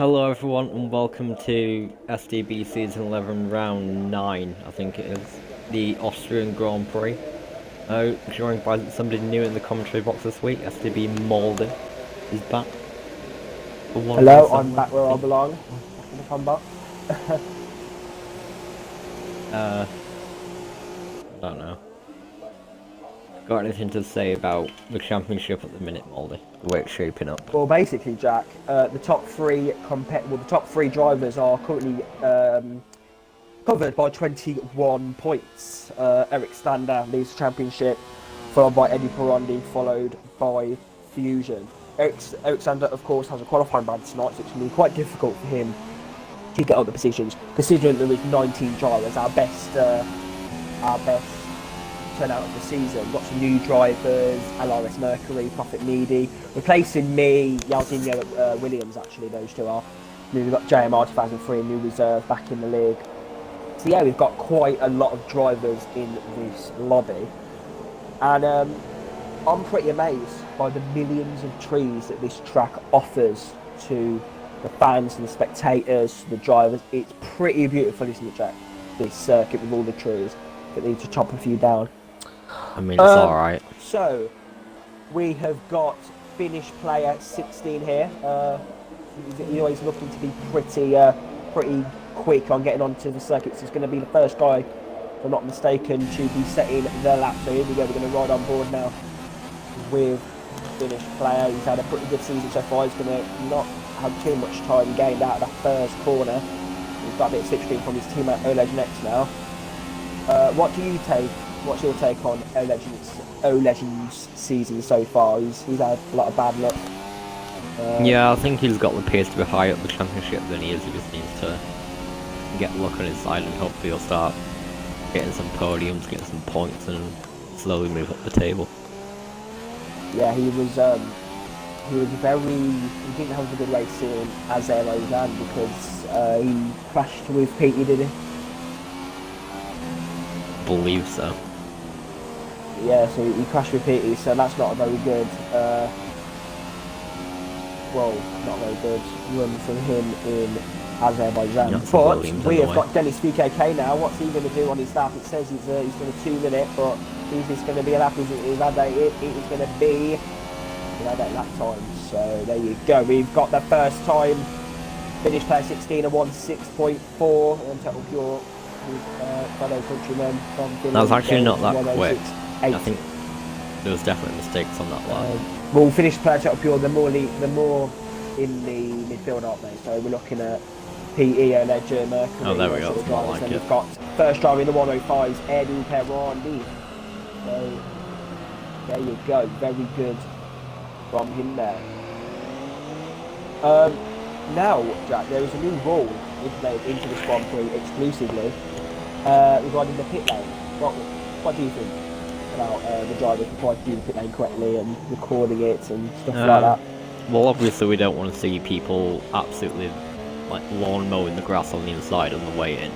Hello everyone and welcome to STB Season 11 Round 9, I think it is, the Austrian Grand Prix. Joined by somebody new in the commentary box this week, STB Maldi is back. Hello, I'm back where I belong, in the combat. I don't know. Got anything to say about the championship at the minute, Maldi? The way it's shaping up? Well, basically, Jack, the top three drivers are currently covered by 21 points. Eric Stander leads the championship, followed by Eddie Perondi, followed by Fusion. Eric Stander, of course, has a qualifying ban tonight, so it's going to be quite difficult for him to get up the positions, considering there is 19 drivers. Our best turnout of the season. Got some new drivers, LRS Mercury, Prophet Needy, replacing me, Yalzinho Williams, actually, those two are. We've got JMR 2003, new reserve back in the league. So yeah, we've got quite a lot of drivers in this lobby. And I'm pretty amazed by the millions of trees that this track offers to the fans and the spectators, the drivers. It's pretty beautiful, isn't it, Jack? This circuit with all the trees, but need to chop a few down. I mean, it's alright. So, we have got Finnish player 16 here. He's always looking to be pretty quick on getting onto the circuits. He's going to be the first guy, if I'm not mistaken, to be setting the lap. So here we go, we're going to ride on board now with Finnish player. He's had a pretty good season so far. He's going to not have too much time gained out of that first corner. He's got a bit of slipstream from his teammate Oleg Next now. What do you take? What's your take on Oleg's season so far? He's had a lot of bad luck. Yeah, I think he's got the pace to be higher up the championship than he is. He just needs to get luck on his side and hopefully he'll start getting some podiums, getting some points and slowly move up the table. Yeah, he didn't have a good race in Azerbaijan because he crashed with Petey, did he? Believe so. Yeah, so he crashed with Petey, so that's not a very good, not very good run from him in Azerbaijan. But we have got Dennis VKK now. What's he going to do on his lap? It says he's going to tune it, but is this going to be a lap? Is it going to be lap time? So there you go. We've got the first time Finnish player 16 and 1.6.4 on Total Pure. Fellow countrymen from Finland. That was actually not that quick. 8. I think there was definitely mistakes on that line. Well, Finnish players up pure, they're more in the midfield, aren't they? So we're looking at PE and Ledger, Mercury. Oh, there we go. Like we've got first driver in the 105s, Eddie Perondi. So there you go, very good from him there. Now, Jack, there is a new rule implemented into this Grand Prix exclusively regarding the pit lane. What do you think about the drivers required to do the pit lane correctly and recording it and stuff like that? Well, obviously we don't want to see people absolutely like lawn mowing the grass on the inside on the way in.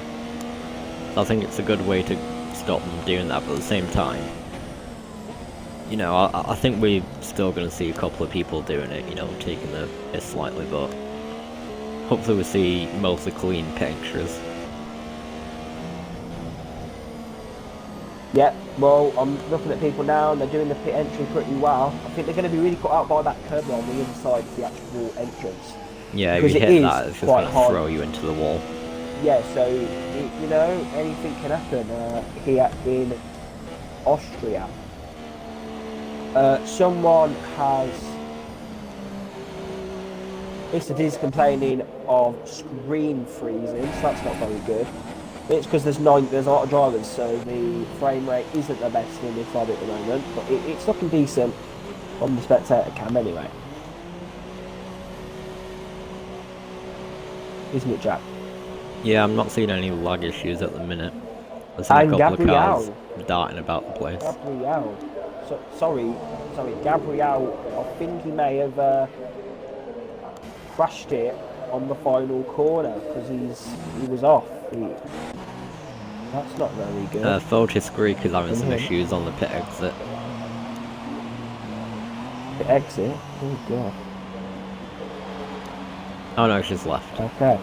So I think it's a good way to stop them doing that, but at the same time, you know, I think we're still going to see a couple of people doing it, you know, taking the piss slightly, but hopefully we'll see mostly clean pictures. Yeah, well, I'm looking at people now and they're doing the pit entry pretty well. I think they're going to be really cut out by that curb on the inside of the actual entrance. Yeah, if you hit that, it's just going to throw you into the wall. Yeah, so, you know, anything can happen here in Austria. Someone has... Mr. D's complaining of screen freezing, so that's not very good. It's because there's a lot of drivers, so the frame rate isn't the best in this lobby at the moment, but it's looking decent on the spectator cam anyway. Isn't it, Jack? Yeah, I'm not seeing any lag issues at the minute. There's a couple of cars darting about the place. Gabriel. Sorry, Gabriel, I think he may have crashed it on the final corner because he was off. That's not very good. Fotis Greek is having some issues on the pit exit. Pit exit? Oh god. Oh no, she's left. Okay.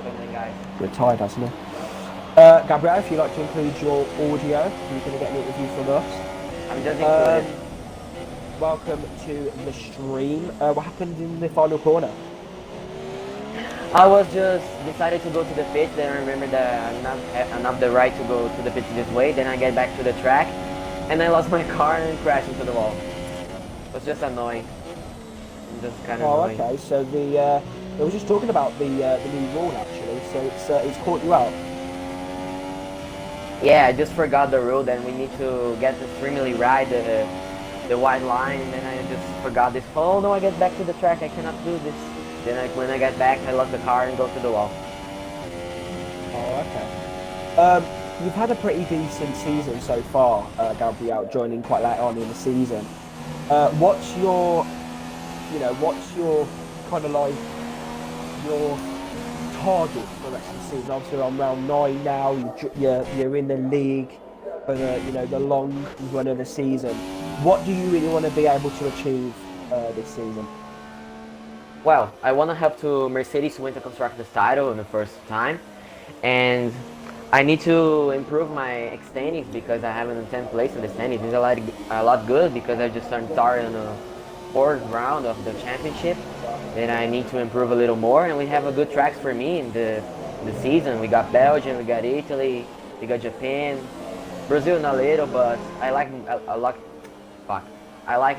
Good guys. You're tired, hasn't it? Gabrielle, if you'd like to include your audio, you're going to get an interview from us. I'm just included. Welcome to the stream. What happened in the final corner? I was just decided to go to the pit, then I remember that I'm not the right to go to the pit this way, then I get back to the track, and I lost my car and crashed into the wall. It was just annoying. Just kind of annoying. Okay, so I was just talking about the new rule actually, so it's caught you out. Yeah, I just forgot the rule, then we need to get extremely right, the white line, and then I just forgot this. Oh no, I get back to the track, I cannot do this. Then when I get back, I lost the car and go to the wall. Oh, okay. You've had a pretty decent season so far, Gabrielle, joining quite late on in the season. What's your kind of like your target for the rest of the season? Obviously, on round 9 now. You're in the league for the long run of the season. What do you really want to be able to achieve this season? Well, I want to help to Mercedes win the Constructors title in the first time, and I need to improve my standings because I haven't in 10th place in the standings. It's a lot good because I just started on the 4th round of the championship. Then I need to improve a little more, and we have a good tracks for me in the season. We got Belgium, we got Italy, we got Japan, Brazil not a little, but I like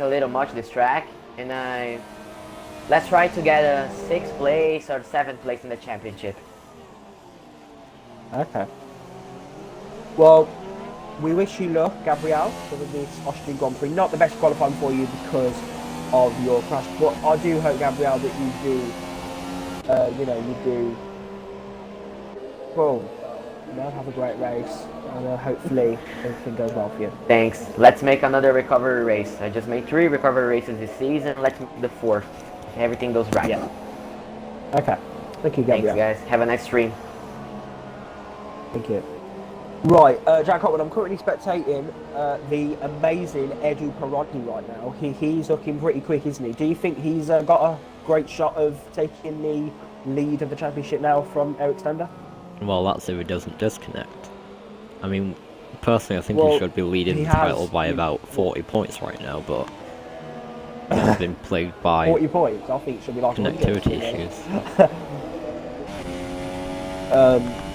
a little much this track, and let's try to get a 6th place or 7th place in the championship. Okay. Well, we wish you luck, Gabrielle, for this Austrian Grand Prix. Not the best qualifying for you because of your crash, but I do hope, Gabrielle, that you do, have a great race, and hopefully everything goes well for you. Thanks. Let's make another recovery race. I just made 3 recovery races this season. Let's make the 4th. Everything goes right. Yeah. Okay. Thank you, Gabrielle. Thanks, guys. Have a nice stream. Thank you. Right, Jack Hopwood, I'm currently spectating the amazing Edu Peroni right now. He's looking pretty quick, isn't he? Do you think he's got a great shot of taking the lead of the championship now from Eric Stender? Well, that's if he doesn't disconnect. I mean, personally, I think he should be leading the title by about 40 points right now, but he's been plagued by 40 points. I think it should be like connectivity issues.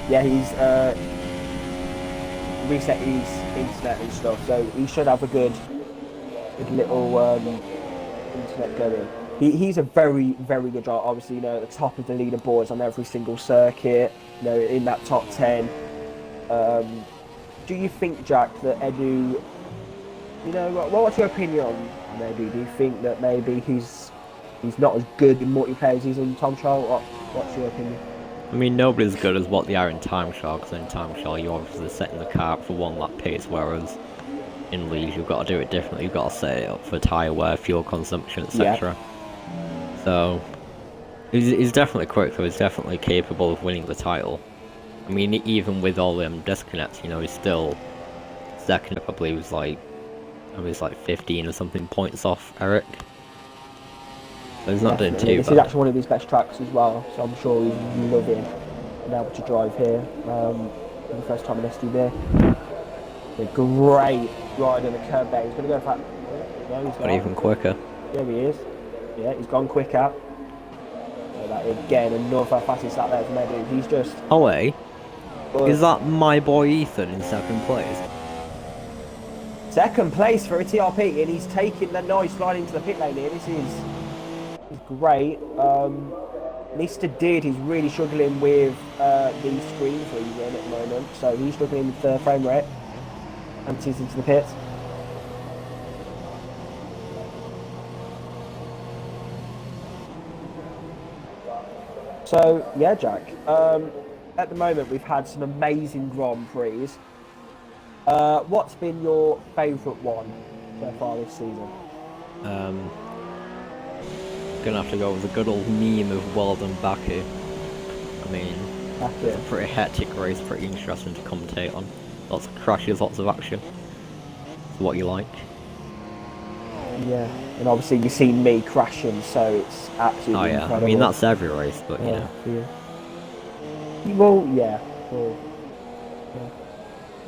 Yeah, he's reset his internet and stuff, so he should have a good little internet going. He's a very, very good driver. Obviously, at the top of the leaderboards on every single circuit, in that top 10. Do you think, Jack, that Edu, what's your opinion on Edu? Do you think that maybe he's not as good in multiplayer as he's in time trial? What's your opinion? I mean, nobody's good as what they are in time trial, because in time trial you're obviously setting the car up for 1 lap pace, whereas in league you've got to do it differently. You've got to set it up for tyre wear, fuel consumption, etc. Yeah. So he's definitely quick, so he's definitely capable of winning the title. I mean, even with all them disconnects, he's still second. I believe he was like 15 or something points off Eric. So he's not doing too bad. This is actually one of his best tracks as well, so I'm sure he's loving being able to drive here for the first time in STB. A great ride on the curb there. He's going to go for that. No, he's not even quicker. There he is. Yeah, he's gone quicker. So that again, another fastest lap there from Edu. He's just. Oh, hey. Is that my boy Ethan in 2nd place? 2nd place for a TRP, and he's taking the nice line into the pit lane here. This is great. Mr. Did, he's really struggling with the screen freezing at the moment, so he's struggling with the frame rate. And he's into the pit. So yeah, Jack. At the moment, we've had some amazing Grand Prix. What's been your favourite one so far this season? Gonna have to go with a good old meme of well done Baku. I mean, it's a pretty hectic race, pretty interesting to commentate on. Lots of crashes, lots of action. What you like? Yeah, and obviously you've seen me crashing, so it's absolutely Oh yeah, incredible. I mean that's every race, but you know. Yeah. Well, yeah. Well, yeah.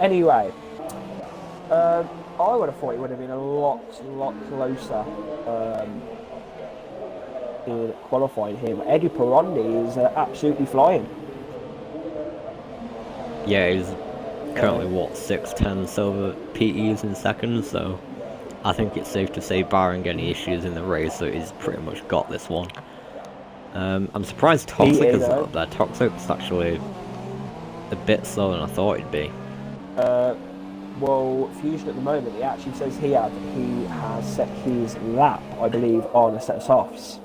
Anyway, I would have thought it would have been a lot closer in qualifying here. But Eddie Perondi is absolutely flying. Yeah, he's currently what 6/10 over PEs in second, so I think it's safe to say, barring any issues in the race, that he's pretty much got this one. I'm surprised Toxic isn't up there. Toxic's actually a bit slower than I thought he'd be. Well, Fusion at the moment, it actually says here that he has set his lap, I believe, on a set of softs.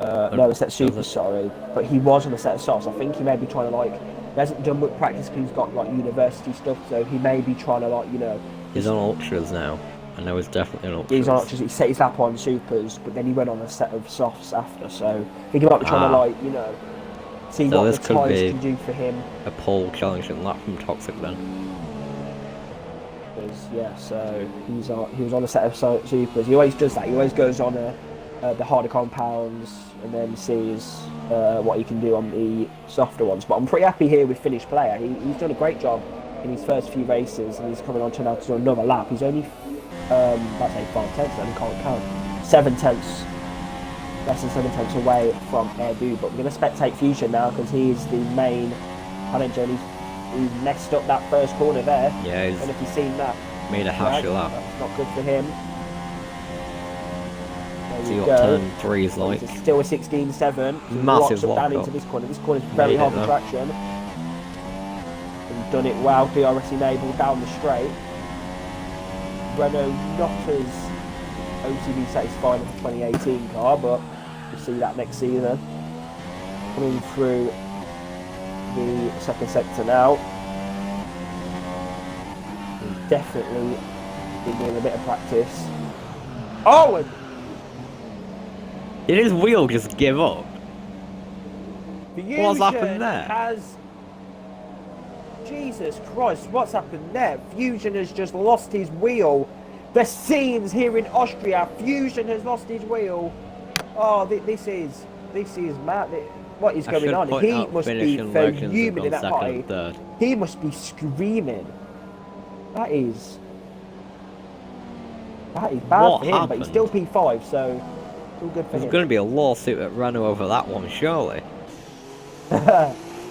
No, a set of supers, sorry. But he was on a set of softs. I think he may be trying to, like, he hasn't done much practice because he's got, like, university stuff, so he may be trying to, like, you know... He's on Ultras now. I know he's definitely on Ultras. He's on Ultras. He set his lap on supers, but then he went on a set of softs after, so I think he might be trying to, like, you know, see so what the tyres can do for him. A pole challenging lap from Toxic then. Yeah, so he was on a set of supers. He always does that. He always goes on the harder compounds and then sees what he can do on the softer ones. But I'm pretty happy here with finished player. He's done a great job in his first few races, and he's coming on to now to do another lap. He's only I'd say 5 tenths. I can't count 7 tenths. Less than 7 tenths away from Edu. But we're going to spectate Fusion now because he's the main challenger. He messed up that first corner there. Yeah, and if you've seen that, made a hash of that. That's not good for him. See what turn 3 is like. It's still a 16-7. Massive lock down into this corner. This corner is very hard for traction. And done it well. DRS enabled down the straight. Renault not as OTB satisfying as the 2018 car, but we'll see that next season. Coming through the second sector now. He's definitely been doing a bit of practice. Oh! And did his wheel just give up? What's happened there? Jesus Christ, what's happened there? Fusion has just lost his wheel. The scenes here in Austria. Fusion has lost his wheel. Oh, this is mad. What is going on? He must be fuming in that party. He must be screaming. That is bad for him, but he's still P5, so all good for him. There's going to be a lawsuit at Renault over that one, surely.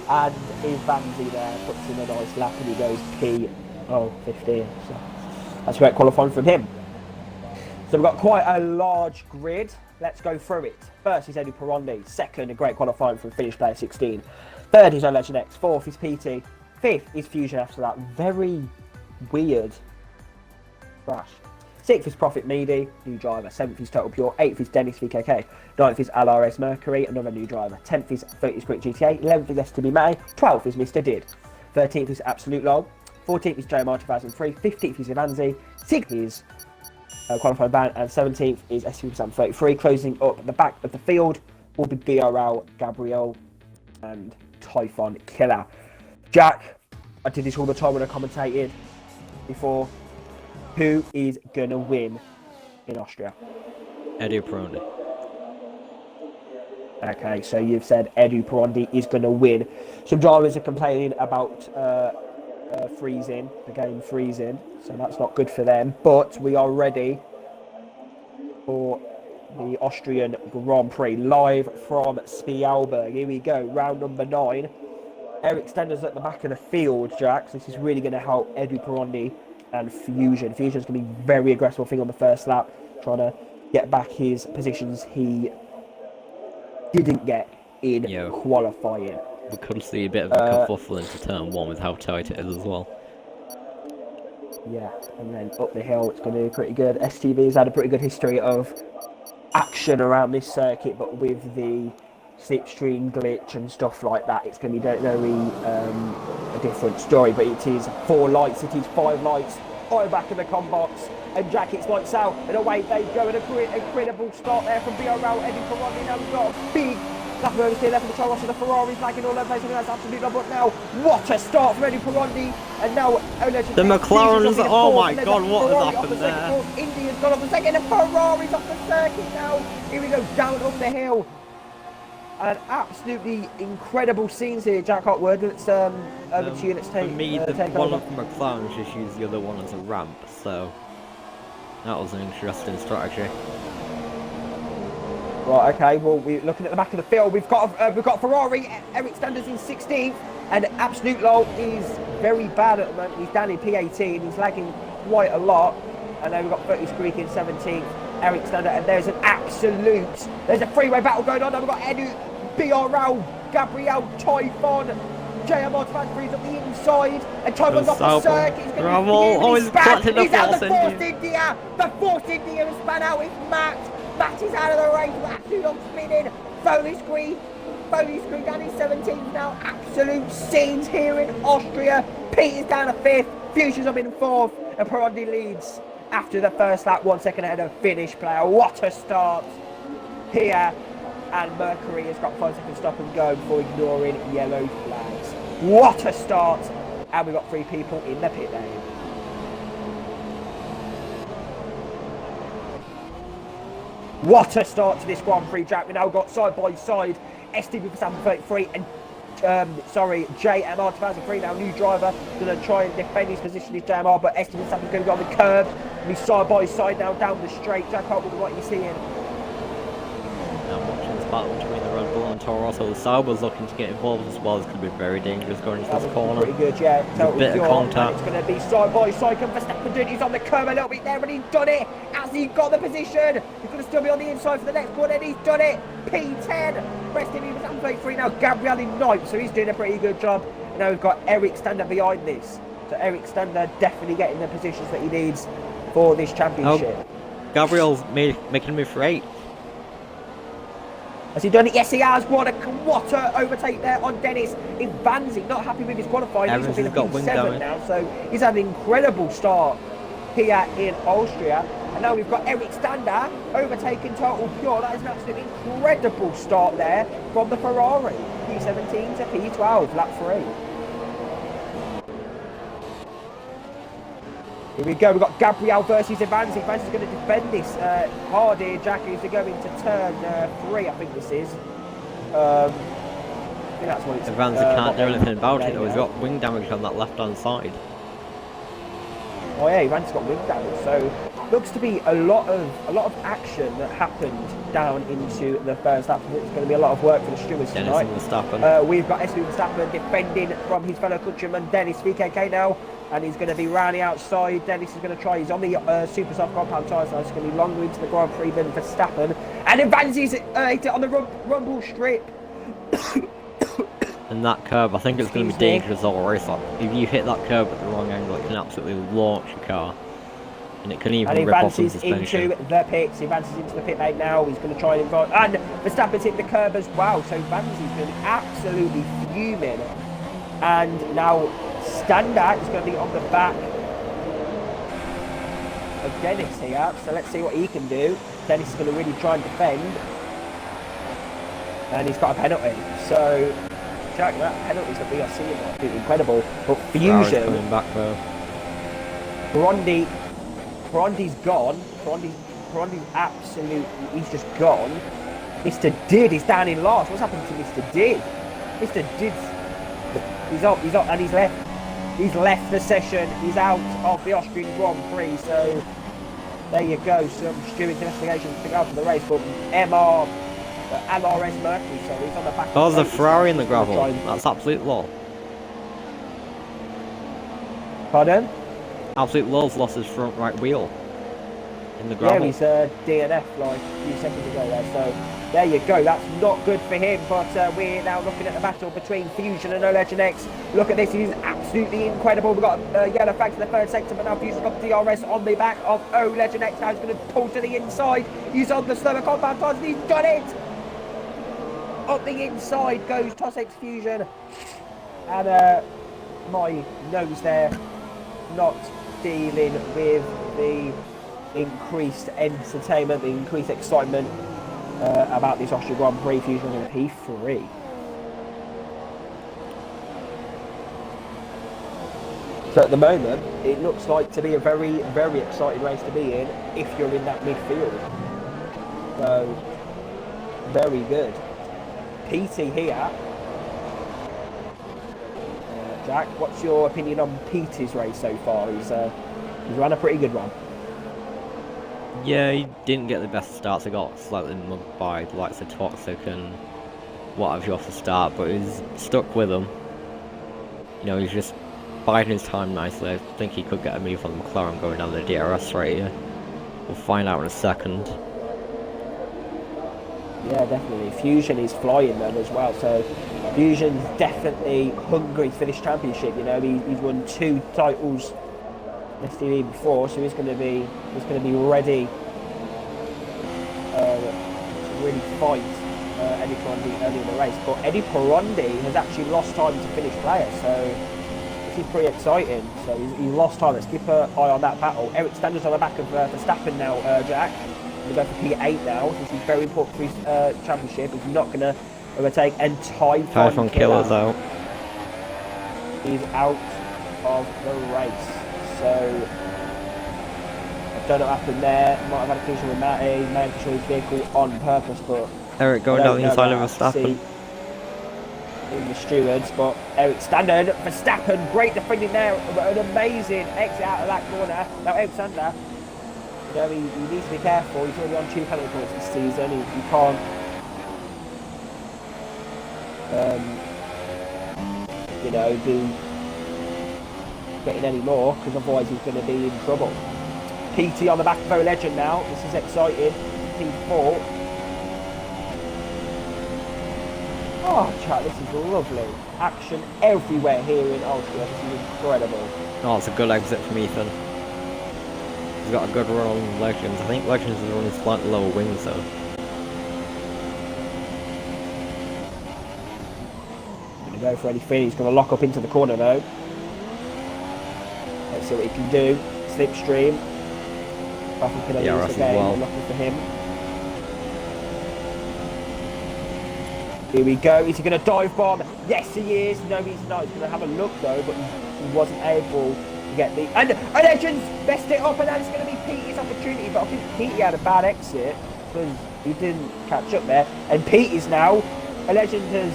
And his Vanzi there puts in a nice lap and he goes P15. So that's great qualifying from him. So we've got quite a large grid. Let's go through it. First is Eddie Perondi. Second, a great qualifying from Finnish player 16. Third is Legend X. Fourth is PT. Fifth is Fusion after that very weird crash. Sixth is Profit Meady, new driver. Seventh is Total Pure. Eighth is Dennis VKK. Ninth is LRS Mercury, another new driver. 10th is 30 Sprint GTA. 11th is STB Maldi. 12th is Mr. Did. 13th is Absolute Log. 14th is JMR 2003. 15th is Ivanzi. 16th is Qualifying Ban. And 17th is STB Sam 33. Closing up at the back of the field will be BRL, Gabriel, and Typhon Killer. Jack, I did this all the time when I commentated before. Who is going to win in Austria? Eddie Perondi. Okay, so you've said Eddie Perondi is going to win. Some drivers are complaining about freezing, the game freezing, so that's not good for them. But we are ready for the Austrian Grand Prix, live from Spielberg. Here we go, round number 9. Eric Stender's at the back of the field, Jack. So this is really going to help Eddie Perondi and Fusion. Fusion's going to be very aggressive, I think, on the first lap, trying to get back his positions he didn't get in qualifying. We could see a bit of a kerfuffle into turn 1 with how tight it is as well. Yeah, and then up the hill, it's going to be pretty good. STB's had a pretty good history of action around this circuit, but with the slipstream glitch and stuff like that, it's going to be very a different story. But it is 4 lights, it is 5 lights, right back in the com box, and Jackets lights out, and away they go. An incredible start there from BRL. Eddie Perondi now has got a big Lafferty still left in the trial watch of the Ferrari's lagging all over the place. I think that's absolutely not. But now, what a start from Eddie Perondi. And now, the McLaren's, oh my god, what has happened there? India's gone off the second, and Ferrari's off the circuit now. Here we go, down up the hill. And absolutely incredible scenes here, Jack Hopwood. Let's over to you. Let's take. For me, take one over. of the McLarens just used the other one as a ramp, so that was an interesting strategy. Right, okay. Well, we're looking at the back of the field. We've got Ferrari. Eric Stander's in 16th, and Absolute Low is very bad at the moment. He's down in P18. He's lagging quite a lot. And then we've got 30 Squeak in 17th. Eric Stander, and there's a freeway battle going on. Now we've got Edu, BRL, Gabriel, Typhon, JMR Transfree's up the inside, and Typhon's off the circuit. He's going to be he's out the Force India. The Force India has spun out with Matt. Matt is out of the race with Absolute on spinning. Foley Squeak down in 17th now. Absolute scenes here in Austria. Pete is down to 5th. Fusion's up in 4th, and Perondi leads after the first lap, 1 second ahead of Finnish player. What a start here. And Mercury has got 5 seconds stop and go before ignoring yellow flags. What a start. And we've got 3 people in the pit lane. What a start to this Grand Prix, Jack. We now got side by side STB for 733 and JMR 2003 now, new driver, going to try and defend his position is JMR, but STB is going to go on the curb, and he's side by side now down the straight. Jack Hopwood, what are you seeing? Now watching this battle between the Red Bull and Toro Rosso, the Sauber's looking to get involved as well. It's going to be very dangerous going into this corner. Pretty good, yeah. A bit of contact. It's going to be side by side. Can Verstappen do it? He's on the curb a little bit there, but he's done it. Has he got the position? He's going to still be on the inside for the next corner, and he's done it. P10. Rest in peace, play 3 now. Gabriel in 9th, so he's doing a pretty good job. And now we've got Eric Stander behind this. So Eric Stander definitely getting the positions that he needs for this championship. Oh, Gabriel's making a move for 8. Has he done it? Yes, he has. What a overtake there on Dennis Ivanzi. Not happy with his qualifying. He's been a P7 now, so he's had an incredible start here in Austria. And now we've got Eric Stander overtaking Total Pure. That is an absolutely incredible start there from the Ferrari. P17 to P12, lap 3. Here we go, we've got Gabriel versus Ivanzi. Ivanzi's going to defend this hard here, Jack, as they go into turn 3, I think this is. I think that's what it's... Ivanzi can't do anything about it though, he's got wing damage on that left-hand side. Oh yeah, Ivanzi's got wing damage, so looks to be a lot of action that happened down into the first lap. It's going to be a lot of work for the stewards tonight. We've got STB Verstappen defending from his fellow countryman Dennis VKK now. And he's going to be rounding outside. Dennis is going to try. He's on the super soft compound tyres, so it's going to be longer into the Grand Prix than Verstappen. And Ivanzi's on the rumble strip. And that curb, I think it's going to be dangerous all race. If you hit that curb at the wrong angle, it can absolutely launch your car. And it can even rip off the suspension. Into the pits. Ivanzi's into the pit lane now. He's going to try and invite. And Verstappen's hit the curb as well. So Ivanzi's been absolutely fuming. And now Stander is going to be on the back of Dennis here, so let's see what he can do. Dennis is going to really try and defend, and he's got a penalty. So, Jack, that penalty's that we are seeing is incredible. But Fusion, coming back though. Perondi's gone. Perondi's absolutely, he's just gone. Mr. Did is down in last. What's happened to Mr. Did? Mr. Did's he's up, and he's left. He's left the session. He's out of the Austrian Grand Prix. So there you go. Some steward investigations to out of the race. But MRS Mercury. So he's on the back. Oh, there's a Ferrari in the gravel. That's absolute low. Pardon? Absolute low's lost his front right wheel in the gravel. Yeah, he's DNF like a few seconds ago there. So there you go. That's not good for him. But we're now looking at the battle between Fusion and Legend X. Look at this. He's absolutely incredible. We've got yellow flag to the third sector, but now Fusion's got DRS on the back of Legend X. Now he's going to pull to the inside. He's on the slower compound tires, and he's done it. Up the inside goes Tossex Fusion. And my nose there, not dealing with the increased entertainment, the increased excitement. about this Austrian Grand Prix. Fusion in P3. So at the moment, it looks like to be a very, very exciting race to be in if you're in that midfield. So, very good. PT here. Jack, what's your opinion on Pete's race so far? He's run a pretty good one. Yeah, he didn't get the best starts. He got slightly mugged by the likes of Toxic and what have you off the start, but he's stuck with them. You know, he's just biding his time nicely. I think he could get a move on the McLaren going down the DRS right here. We'll find out in a second. Yeah, definitely. Fusion is flying them as well, so Fusion's definitely hungry for this championship. You know, he's won 2 titles in STB before, so he's going to be ready to really fight Eddie Perondi early in the race. But Eddie Perondi has actually lost time to finish player, so this is pretty exciting. So he's lost time. Let's keep an eye on that battle. Eric Stander's on the back of Verstappen now, Jack. We're going for P8 now. This is very important for his championship. He's not going to overtake, and Typhon Killer's out. He's out of the race. So I don't know what happened there. Might have had a collision with Matty. May have destroyed his vehicle on purpose, but Eric going down the inside of Verstappen. In the stewards, but Eric Standard, Verstappen, great defending there, an amazing exit out of that corner. Now Eric Sander, you know, he needs to be careful. He's already on 2 penalty points this season. He can't you know, be getting any more, because otherwise he's going to be in trouble. PT on the back of O Legend now. This is exciting. P4. Oh, chat, this is lovely. Action everywhere here in Austria. This is incredible. Oh, it's a good exit from Ethan. He's got a good run on Legends. I think Legends is running slightly lower wings though. Going to go for anything. He's going to lock up into the corner though. Let's see what he can do. Slipstream. Traffic can Yeah, lose again. well. Looking for him. Here we go. Is he going to dive bomb? Yes, he is. No, he's not. He's going to have a look though, but he wasn't able to get the. And Legends messed it up, and that's going to be Pete's opportunity. But I think Pete had a bad exit because he didn't catch up there. And Pete is now. A Legend has,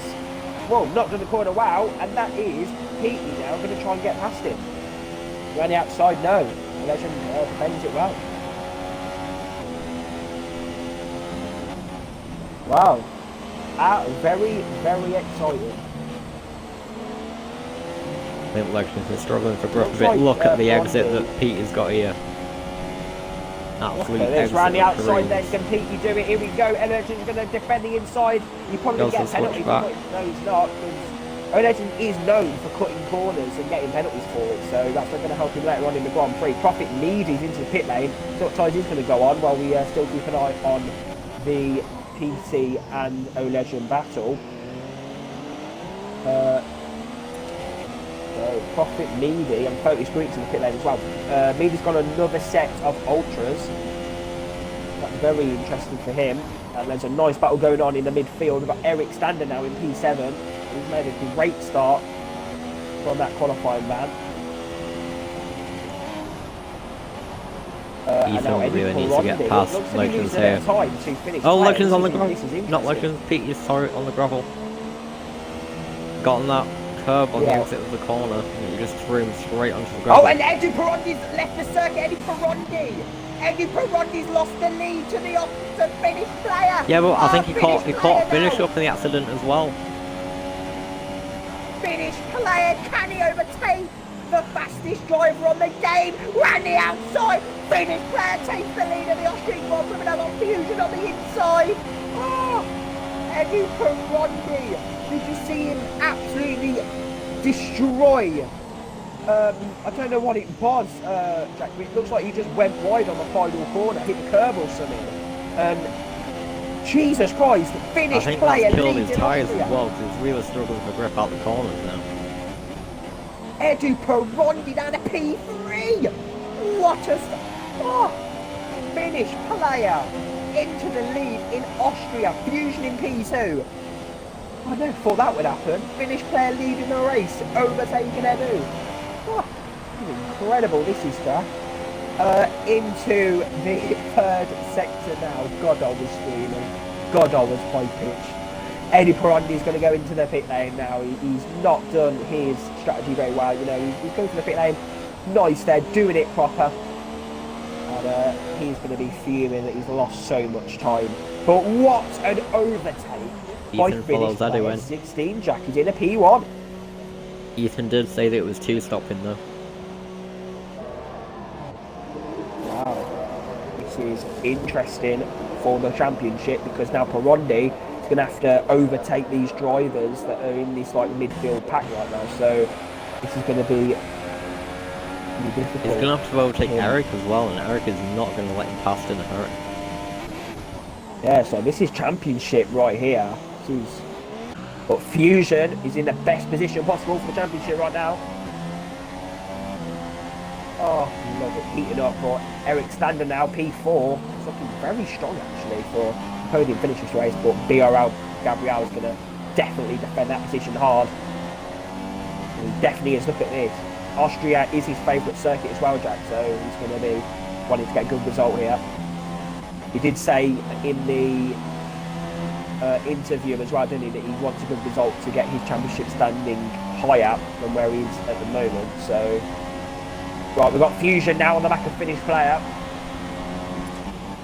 well, knocked on the corner. Wow, and that is Pete now going to try and get past him. Around the outside, no. A Legend defends it well. Wow. Very, very exciting. I think Legends is struggling for growth a bit. Like, Look at the exit Blondie. that Pete has got here. Absolute It's exit round the of outside dreams. then, can Pete do it? Here we go. Legend's going to defend the inside. You probably Goes get for penalties. switchback. No, he's not. Legend is known for cutting corners and getting penalties for it, so that's going to help him later on in the Grand Prix. Profit Needy's into the pit lane. So what ties is going to go on while we still keep an eye on the PT and O Legend battle. So Profit Needy and Fotis Greeks in the pit lane as well. Needy's got another set of ultras. That's very interesting for him. And there's a nice battle going on in the midfield. We've got Eric Stander now in P7. He's made a great start from that qualifying ban. And now Ethan really needs to get Perondi. past Looks like he Legends needs a bit here. of time to finish Oh, playing. Legends on the This gravel. is Not interesting. Legends, Pete is sorry on the gravel. Gotten that curb on the Yeah. exit of the corner. And you just threw him straight onto the gravel. Oh, and Eddie Perondi's left the circuit. Eddie Perondi's lost the lead to the finish player. Yeah, but I think he caught finish now. up in the accident as well. Finish player, can he overtake the fastest driver on the game? Ran the outside. Finish player takes the lead of the Austrian Grand Prix. Now got Fusion on the inside. Oh, Eddie Perondi. Did you see him absolutely destroy? I don't know what it was, Jack. It looks like he just went wide on the final corner, hit the curb or something. Jesus Christ, I finish think player that's killed leads his in tyres Austria. as well because he's really struggling for grip out the corners now. Edu Perondi down to P3. What a finish player. into the lead in Austria. Fusion in P2. I never thought that would happen. Finnish player leading the race, overtaking Edu. Oh, incredible this is, Jack. Into the third sector now. God, I was screaming. God, I was high pitched. Eddie Perondi's going to go into the pit lane now. He's not done his strategy very well. You know, he's going to the pit lane. Nice there, doing it proper. And he's going to be fuming that he's lost so much time. But what an overtake by Finnish player 16. Jack is in a P1. Ethan did say that it was 2 stopping though. Wow. This is interesting for the championship because now Perondi is going to have to overtake these drivers that are in this like midfield pack right now. So this is going to be difficult. He's going to have to overtake Eric as well, and Eric is not going to let him past in a hurry. Yeah, so this is championship right here. But Fusion is in the best position possible for the championship right now. Oh, love it, heating up for Eric Stander now, P4. It's looking very strong actually for the podium finish this race, but BRL Gabriel is going to definitely defend that position hard. And he definitely is. Look at this. Austria is his favourite circuit as well, Jack, so he's going to be wanting to get a good result here. He did say in the interview as well, didn't he, that he wants a good result to get his championship standing higher than where he is at the moment. So, right, we've got Fusion now on the back of Finnish player.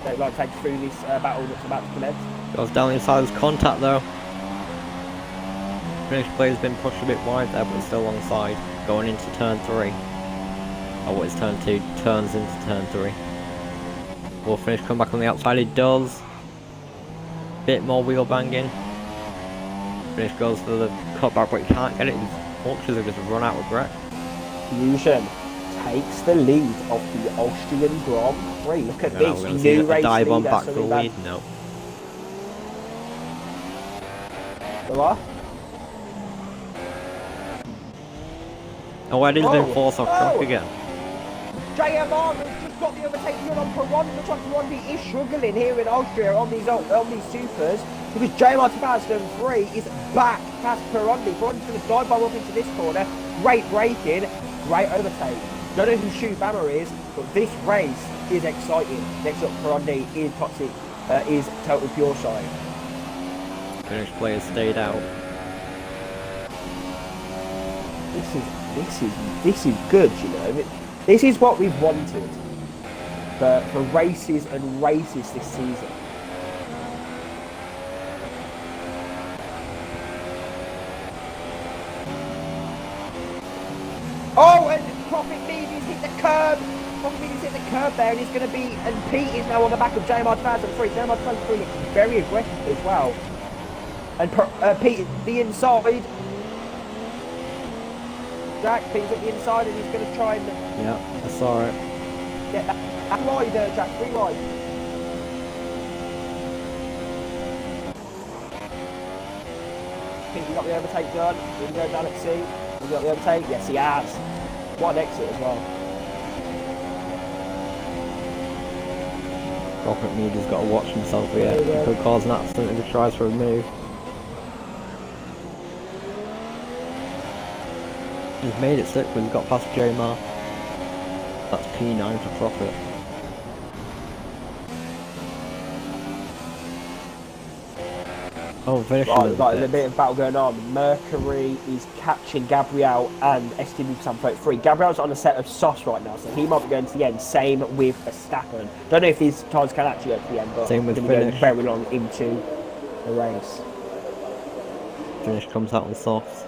They'd like to take us through this battle that's about to commence. Goes down inside his contact though. Finnish player's been pushed a bit wide there, but still onside. Going into turn 3. Oh, what is turn 2? Turns into turn 3. Will Finnish come back on the outside? He does. Bit more wheel banging. Finnish goes for the cutback, but he can't get it. His launchers have just run out of breath. Fusion takes the lead of the Austrian Grand Prix. Look at this new race dive on leader. back to the lead. No. The what? Oh, Eddie's been forced off track again. JMR has just got the overtaking on Perondi. Looks like Perondi is struggling here in Austria on these supers because JMR 2003 is back past Perondi. Perondi's going to dive bomb up into this corner. Great braking, great overtake. Don't know who Shoe Bammer is, but this race is exciting. Next up, Perondi is Toxic, is Total Pure Side. Finnish players stayed out. This is good, you know. This is what we've wanted for races and races this season. Oh, and Profit Meady's hit the curb. Profit Meady's hit the curb there, and he's going to be. And Pete is now on the back of JMR 2003. JMR 2003 looks very aggressive as well. And Pete, the inside. Jack, Pete's at the inside, and he's going to try and. Yeah, I saw it. Get that wide, Jack, 3 wide. Think he got the overtake done. Here we go, Galaxy. He got the overtake. Yes, he has. What an exit as well. Robert Meady's got to watch himself here. He could cause an accident if he tries for a move. He's made it stick, but he's got past JMR. That's P9 for Profit. Oh, finish. Right, there's a bit of battle going on. Mercury is catching Gabriel and STB Maldi 3. Gabriel's on a set of softs right now, so he might be going to the end. Same with Verstappen. Don't know if these tires can actually go to the end, but same with going Finish. to go very long into the race. Finish comes out on softs.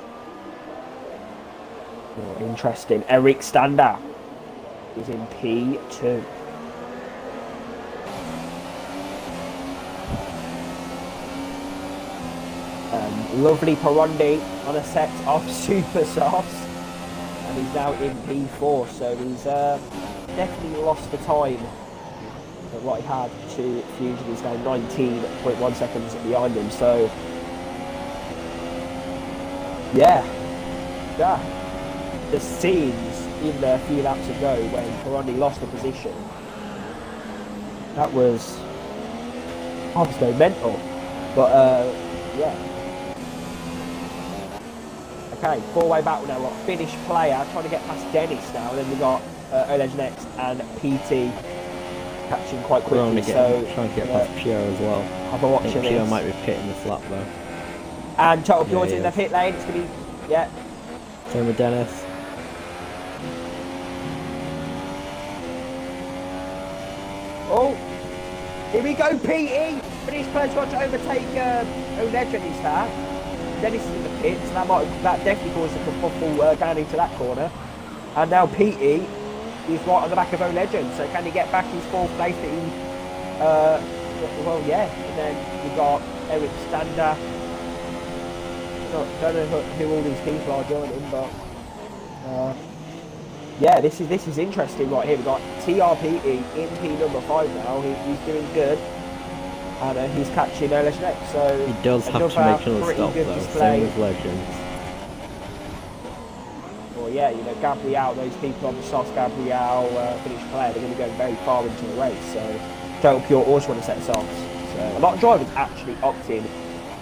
Oh, interesting. Eric Stander is in P2. Lovely Perondi on a set of super softs, and he's now in P4, so he's definitely lost the time that what he had to Fusion. He's now 19.1 seconds behind him, so yeah, the scenes in the few laps ago when Perondi lost the position, that was obviously mental. But yeah. Okay, four-way battle now. We've got Finnish player trying to get past Dennis now, and then we've got Oleg next and PT catching quite quickly. Trying to get past Pure as well. Have a watch of this. Pure might be pitting this lap though. And Total Pure's in the pit lane. It's gonna be Same with Dennis. Oh, here we go, PE. Finnish player's got to overtake Oleg in his start. Dennis is in the pits, and that definitely caused a kerfuffle down into that corner. And now PE is right on the back of Oleg, so can he get back his fourth place that he, well, yeah. And then we've got Eric Stander. Don't know who all these people are joining, but yeah, this is interesting right here. We've got TRPE in P number 5 now. He's doing good. And he's catching Oleg next, so he does have to make another stop though, same with Legends. Well, yeah, you know, Gabriel, those people on the soft Gabriel Finnish player, they're going to go very far into the race, so Total Pure always want to set softs. So a lot of drivers actually opting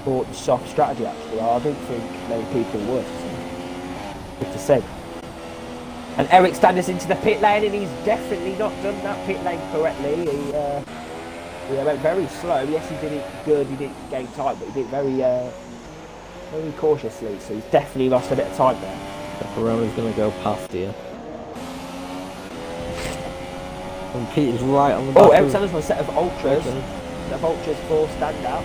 for the soft strategy, actually. I don't think many people would, so good to see. And Eric Standers into the pit lane, and he's definitely not done that pit lane correctly. He went very slow. Yes, he did it good. He didn't gain time, but he did it very cautiously. So he's definitely lost a bit of time there. Verona's going to go past here. And Peter's right on the back. Oh, Eric Sanders with a set of ultras. Set of ultras for standout.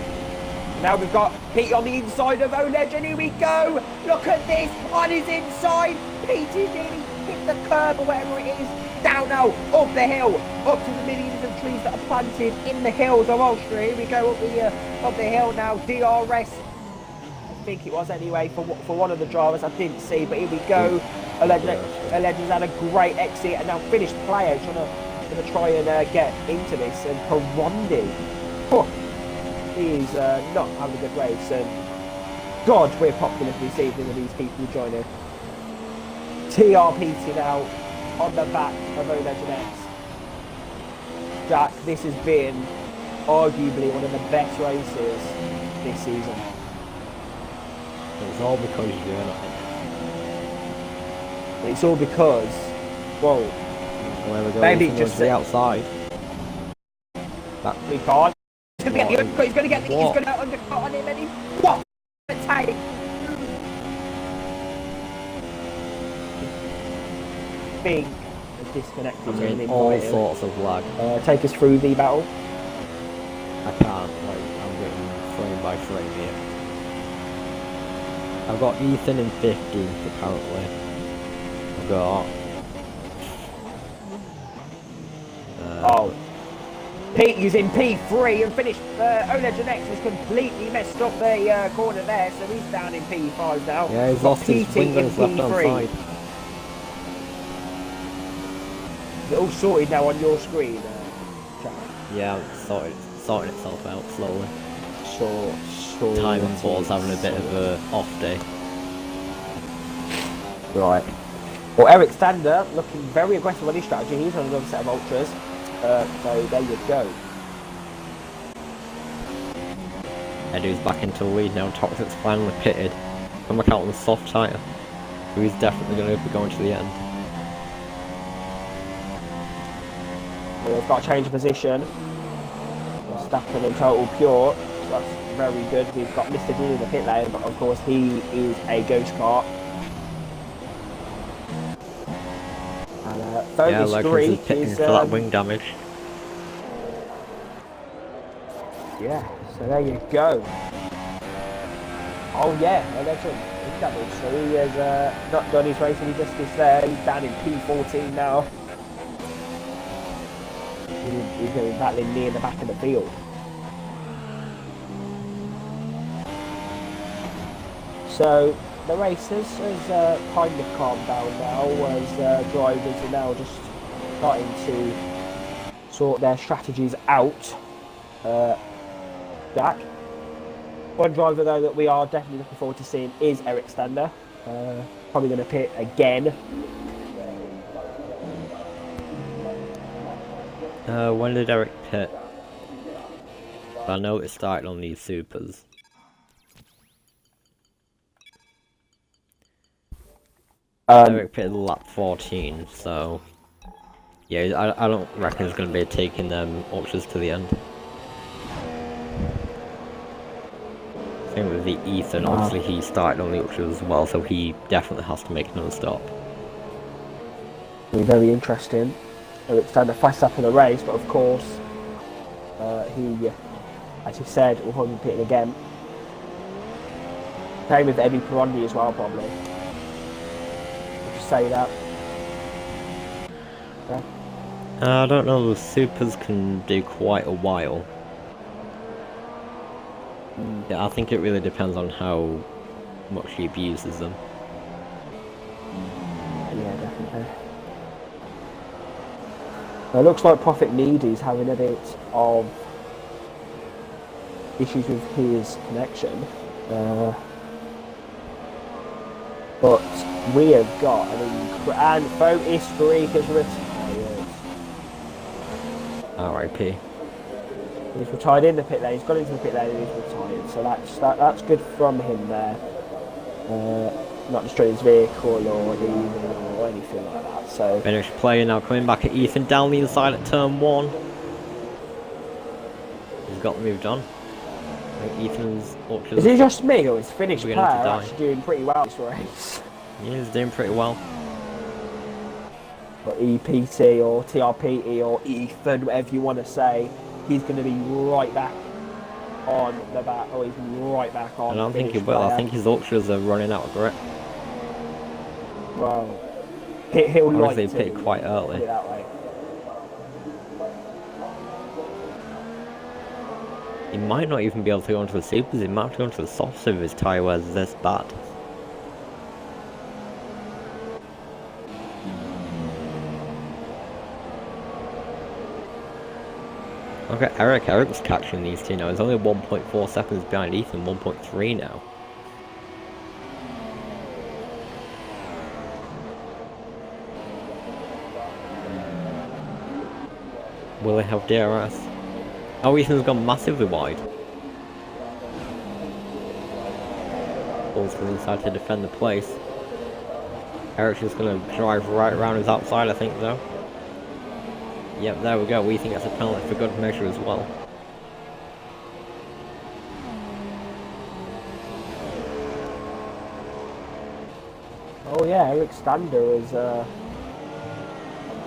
Now we've got Pete on the inside of Oleg, and here we go. Look at this on his inside. Pete is in. He hit the curb or whatever it is. Down now, up the hill, up to the millions of trees that are planted in the hills of Austria. Here we go up the hill now. DRS, I think it was anyway, for one of the drivers. I didn't see, but here we go. Oleg has had a great exit, and now Finnish player going to try and get into this. And Perondi, he's not having a good race. And God, we're popular this evening with these people joining. TRPT now on the back of Oleg X. Jack, this has been arguably one of the best races this season. It's all because you're doing it. It's all because, well, maybe just the outside. We can't. He's going to get the undercut on him, and what a take. Big disconnected. I mean, all sorts of lag. Take us through the battle. I can't, I'm getting frame by frame here. I've got Ethan in 15th apparently. I've got Pete is in P3 and finished. Oleg Janex has completely messed up the corner there, so he's down in P5 now. Yeah, he's lost his windows left hand side. Is it all sorted now on your screen, Jack? Yeah, it's sorting itself out slowly. Sure. Time and Ball's having a bit of a off day. Right. Well, Eric Stander looking very aggressive on his strategy. He's on another set of ultras. So there you go. Edu's back into the lead now. Toxic's finally pitted. I'm back out on the soft tyre. So he's definitely going to be going to the end. We've got a change of position. Stappen and Total Pure. So that's very good. We've got Mr. D in the pit lane, but of course he is a ghost kart. And yeah, Legends is pitting for that wing damage. Yeah, so there you go. Oh yeah, a Legend is damage. So he has not done his racing justice there. He's down in P14 now. He's going to be battling near the back of the field. So the race has kind of calmed down now as drivers are now just starting to sort their strategies out. Jack. One driver though that we are definitely looking forward to seeing is Eric Stander. Probably going to pit again. When did Eric pit? But I know it started on these supers. Eric pitted lap 14, so yeah, I don't reckon it's going to be taking them Ultras to the end. Same with the Ethan, obviously he started on the Ultras as well, so he definitely has to make another stop. Be very interesting. It's done a fast up in the race, but of course, he, as you said, will probably be pitting again. Same with Eddie Perondi as well, probably. Would you say that? Yeah. I don't know, the supers can do quite a while. Yeah, I think it really depends on how much he abuses them. Yeah, definitely. It looks like Prophet Needy's having a bit of issues with his connection. But we have got, and Fotis Greek is retired. R.I.P. He's retired in the pit lane, he's gone into the pit lane and he's retired, so that's good from him there. Not destroying his vehicle or leaving or anything like that. So Finished player now coming back at Ethan down the inside at turn 1. He's got moved on. I think Ethan's Ultras. is it just me or is Finnish player beginning to die. actually doing pretty well this race? Yeah, he's doing pretty well. Or EPT or TRPE or Ethan, whatever you want to say, he's going to be right back on the back, or he's right back on. I don't think he Finnish will. player. I think his Ultras are running out of grip. Well, he'll like Obviously, to. he pitted quite Put early. it that way. He might not even be able to go into the supers. He might have to go into the softs if his tyre wears this bad. Look at Eric. Eric's catching these two now. He's only 1.4 seconds behind Ethan, 1.3 now. Will they have DRS? Oh, Ethan's gone massively wide. Balls to the inside to defend the place. Eric's just going to drive right around his outside, I think, though. Yep, there we go. We think that's a penalty for good measure as well. Oh yeah, Eric Stander is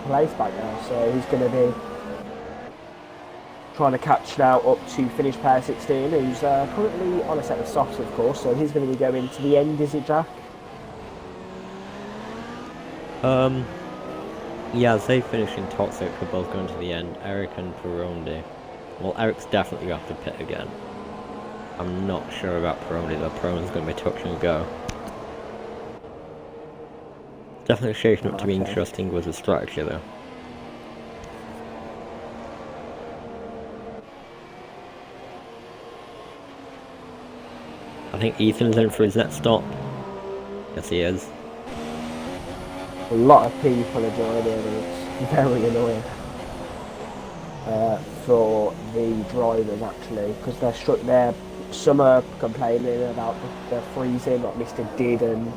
place back now, so he's going to be trying to catch now up to Finnish player 16, who's currently on a set of softs, of course, so he's going to be going to the end, is it, Jack? Yeah, as they finish in Toxic, we're both going to the end. Eric and Perondi. Well, Eric's definitely going to have to pit again. I'm not sure about Perondi, though. Perondi's going to be touch and go. Definitely shaping up to be interesting with the strategy, though. I think Ethan's in for his next stop. Yes, he is. A lot of people are joining and it's very annoying for the drivers actually, because some are complaining about the freezing, like Mr. Did and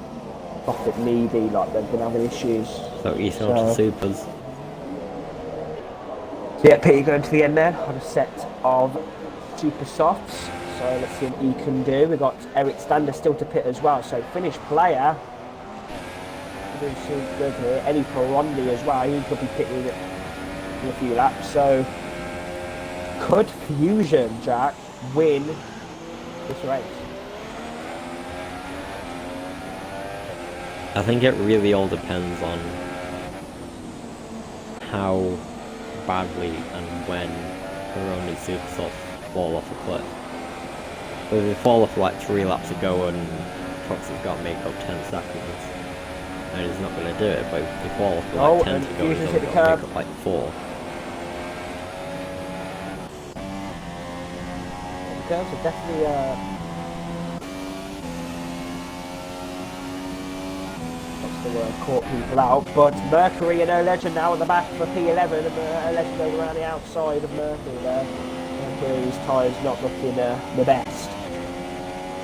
Prophet Needy, like they've been having issues. So Ethan onto supers. So yeah, Peter going to the end there on a set of super softs. So let's see what he can do. We've got Eric Stander still to pit as well. So Finnish player doing super good here. Eddie Perondi as well. He could be pitting in a few laps. So could Fusion Jack win this race? I think it really all depends on how badly and when Perondi super softs fall off a cliff. So if they fall off like 3 laps ago and Toxic's got to make up 10 seconds, and he's not going to do it, but if they fall off like 10 to go, he's only got to make up like 4. The curves are definitely caught people out, but Mercury and her legend now at the back for P11, and her legend going around the outside of Mercury there. where his tyres not looking the best.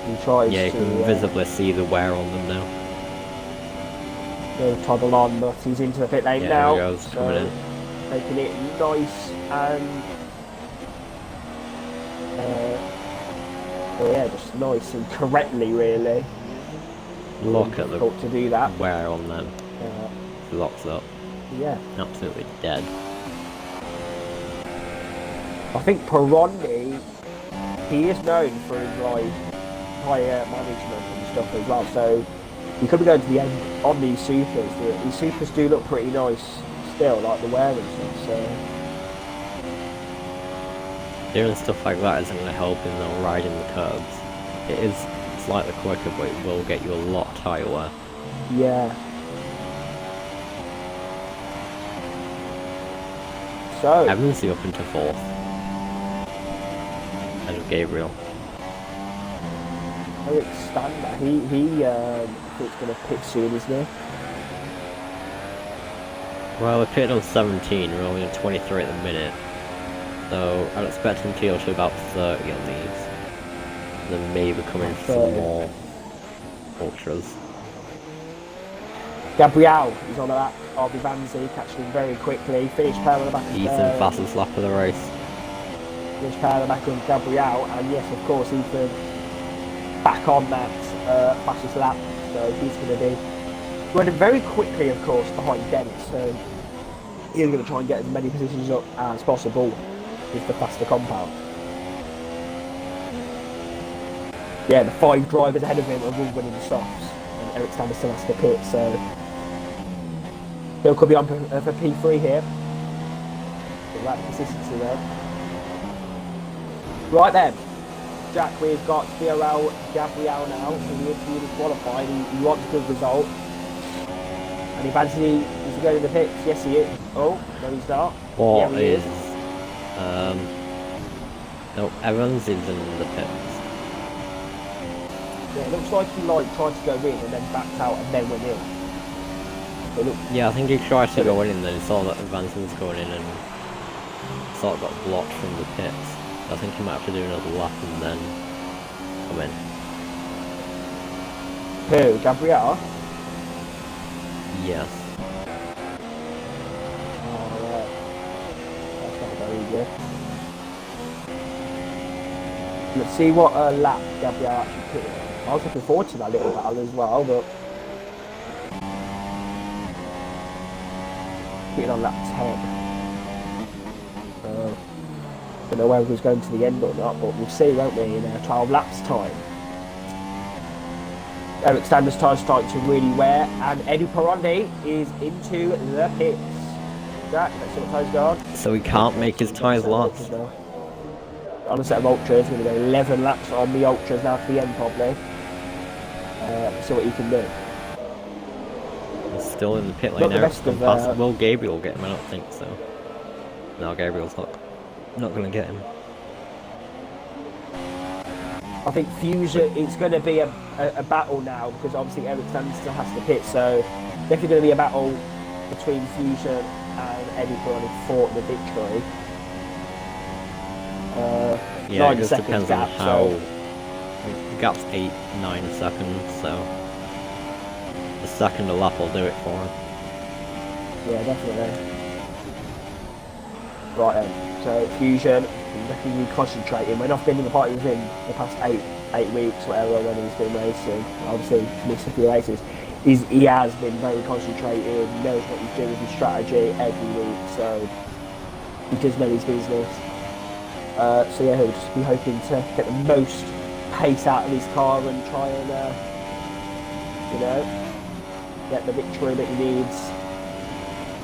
He tries Yeah, you to can visibly see the wear on them now. go toddle on, but he's into the pit lane Yeah, now. here he goes, coming in. Making it nice and yeah, just nice and correctly, really. Look at the Difficult to do that. wear on them. He locks up. Yeah, Absolutely dead. I think Pironi, he is known for his like tyre management and stuff as well. So he could be going to the end on these supers. These supers do look pretty nice still, like the wear and stuff. So Doing stuff like that isn't going to help in the riding the curbs. It is slightly quicker, but it will get you a lot of tyre wear. yeah. So Evans up into 4th. Ahead of Gabriel. Eric Stander, he I think it's going to pit soon, isn't he? Well, we pitted on 17, we're only on 23 at the minute. So I'd expect him to go to about 30 on these. Then maybe coming for some more ultras. Gabriel is on the back of Ivanzi, catching him very quickly. Finished pair on the back of Ethan, fastest lap of the race. Finished pair on the back of Gabriel, and yes, of course, Ethan back on that fastest lap. So he's going to be running very quickly, of course, behind Dennis. So he's going to try and get as many positions up as possible with the faster compound. Yeah, the 5 drivers ahead of him are all winning the softs, and Eric Stander still has to pit, so Bill could be on for P3 here. Get that consistency there. Right then, Jack, we've got VRL Gabriel now, who is really qualified. He wants a good result. And if Anthony is going in the pits, yes he is. Oh, no he's not. What Yeah, he is... No, Evans is in the pits. Yeah, it looks like he tried to go in and then backed out and then went in. It looked, Yeah, I think he tried to go in and then he saw that Evans was going in and sort of got blocked from the pits. I think he might have to do another lap and then come in. who? Gabriel? Yes. Oh, yeah. That's not very good. Let's see what lap Gabriel actually put in. I was looking forward to that little battle as well, but getting on lap 10. Don't know whether he's going to the end or not, but we'll see, won't we, in 12 laps time. Eric Stander's tyres starting to really wear, and Eddie Pironi is into the pits. Jack, let's see what tyres go on. So he can't make his tyres last. On a set of ultras, we're going to go 11 laps on the ultras now to the end probably. See what you can do. He's still in the pit Not lane the now. best of, Will Gabriel get him? I don't think so. No, Gabriel's not going to get him. I think Fusion, it's going to be a battle now because obviously Eric Stander still has to pit, so definitely going to be a battle between Fusion and Eddie Pironi for the victory. Yeah, 9 it just seconds depends gap, on how... so The gap's 8-9 seconds, so... The second a lap will do it for him. yeah, definitely. Right then, so Fusion, definitely concentrating. We're not been in the party with him the past 8 weeks, whatever, when he's been racing. Obviously, missed a few races. He has been very concentrated, knows what he's doing with his strategy every week, so he does know his business. So yeah, he'll just be hoping to get the most pace out of his car and try and, get the victory that he needs.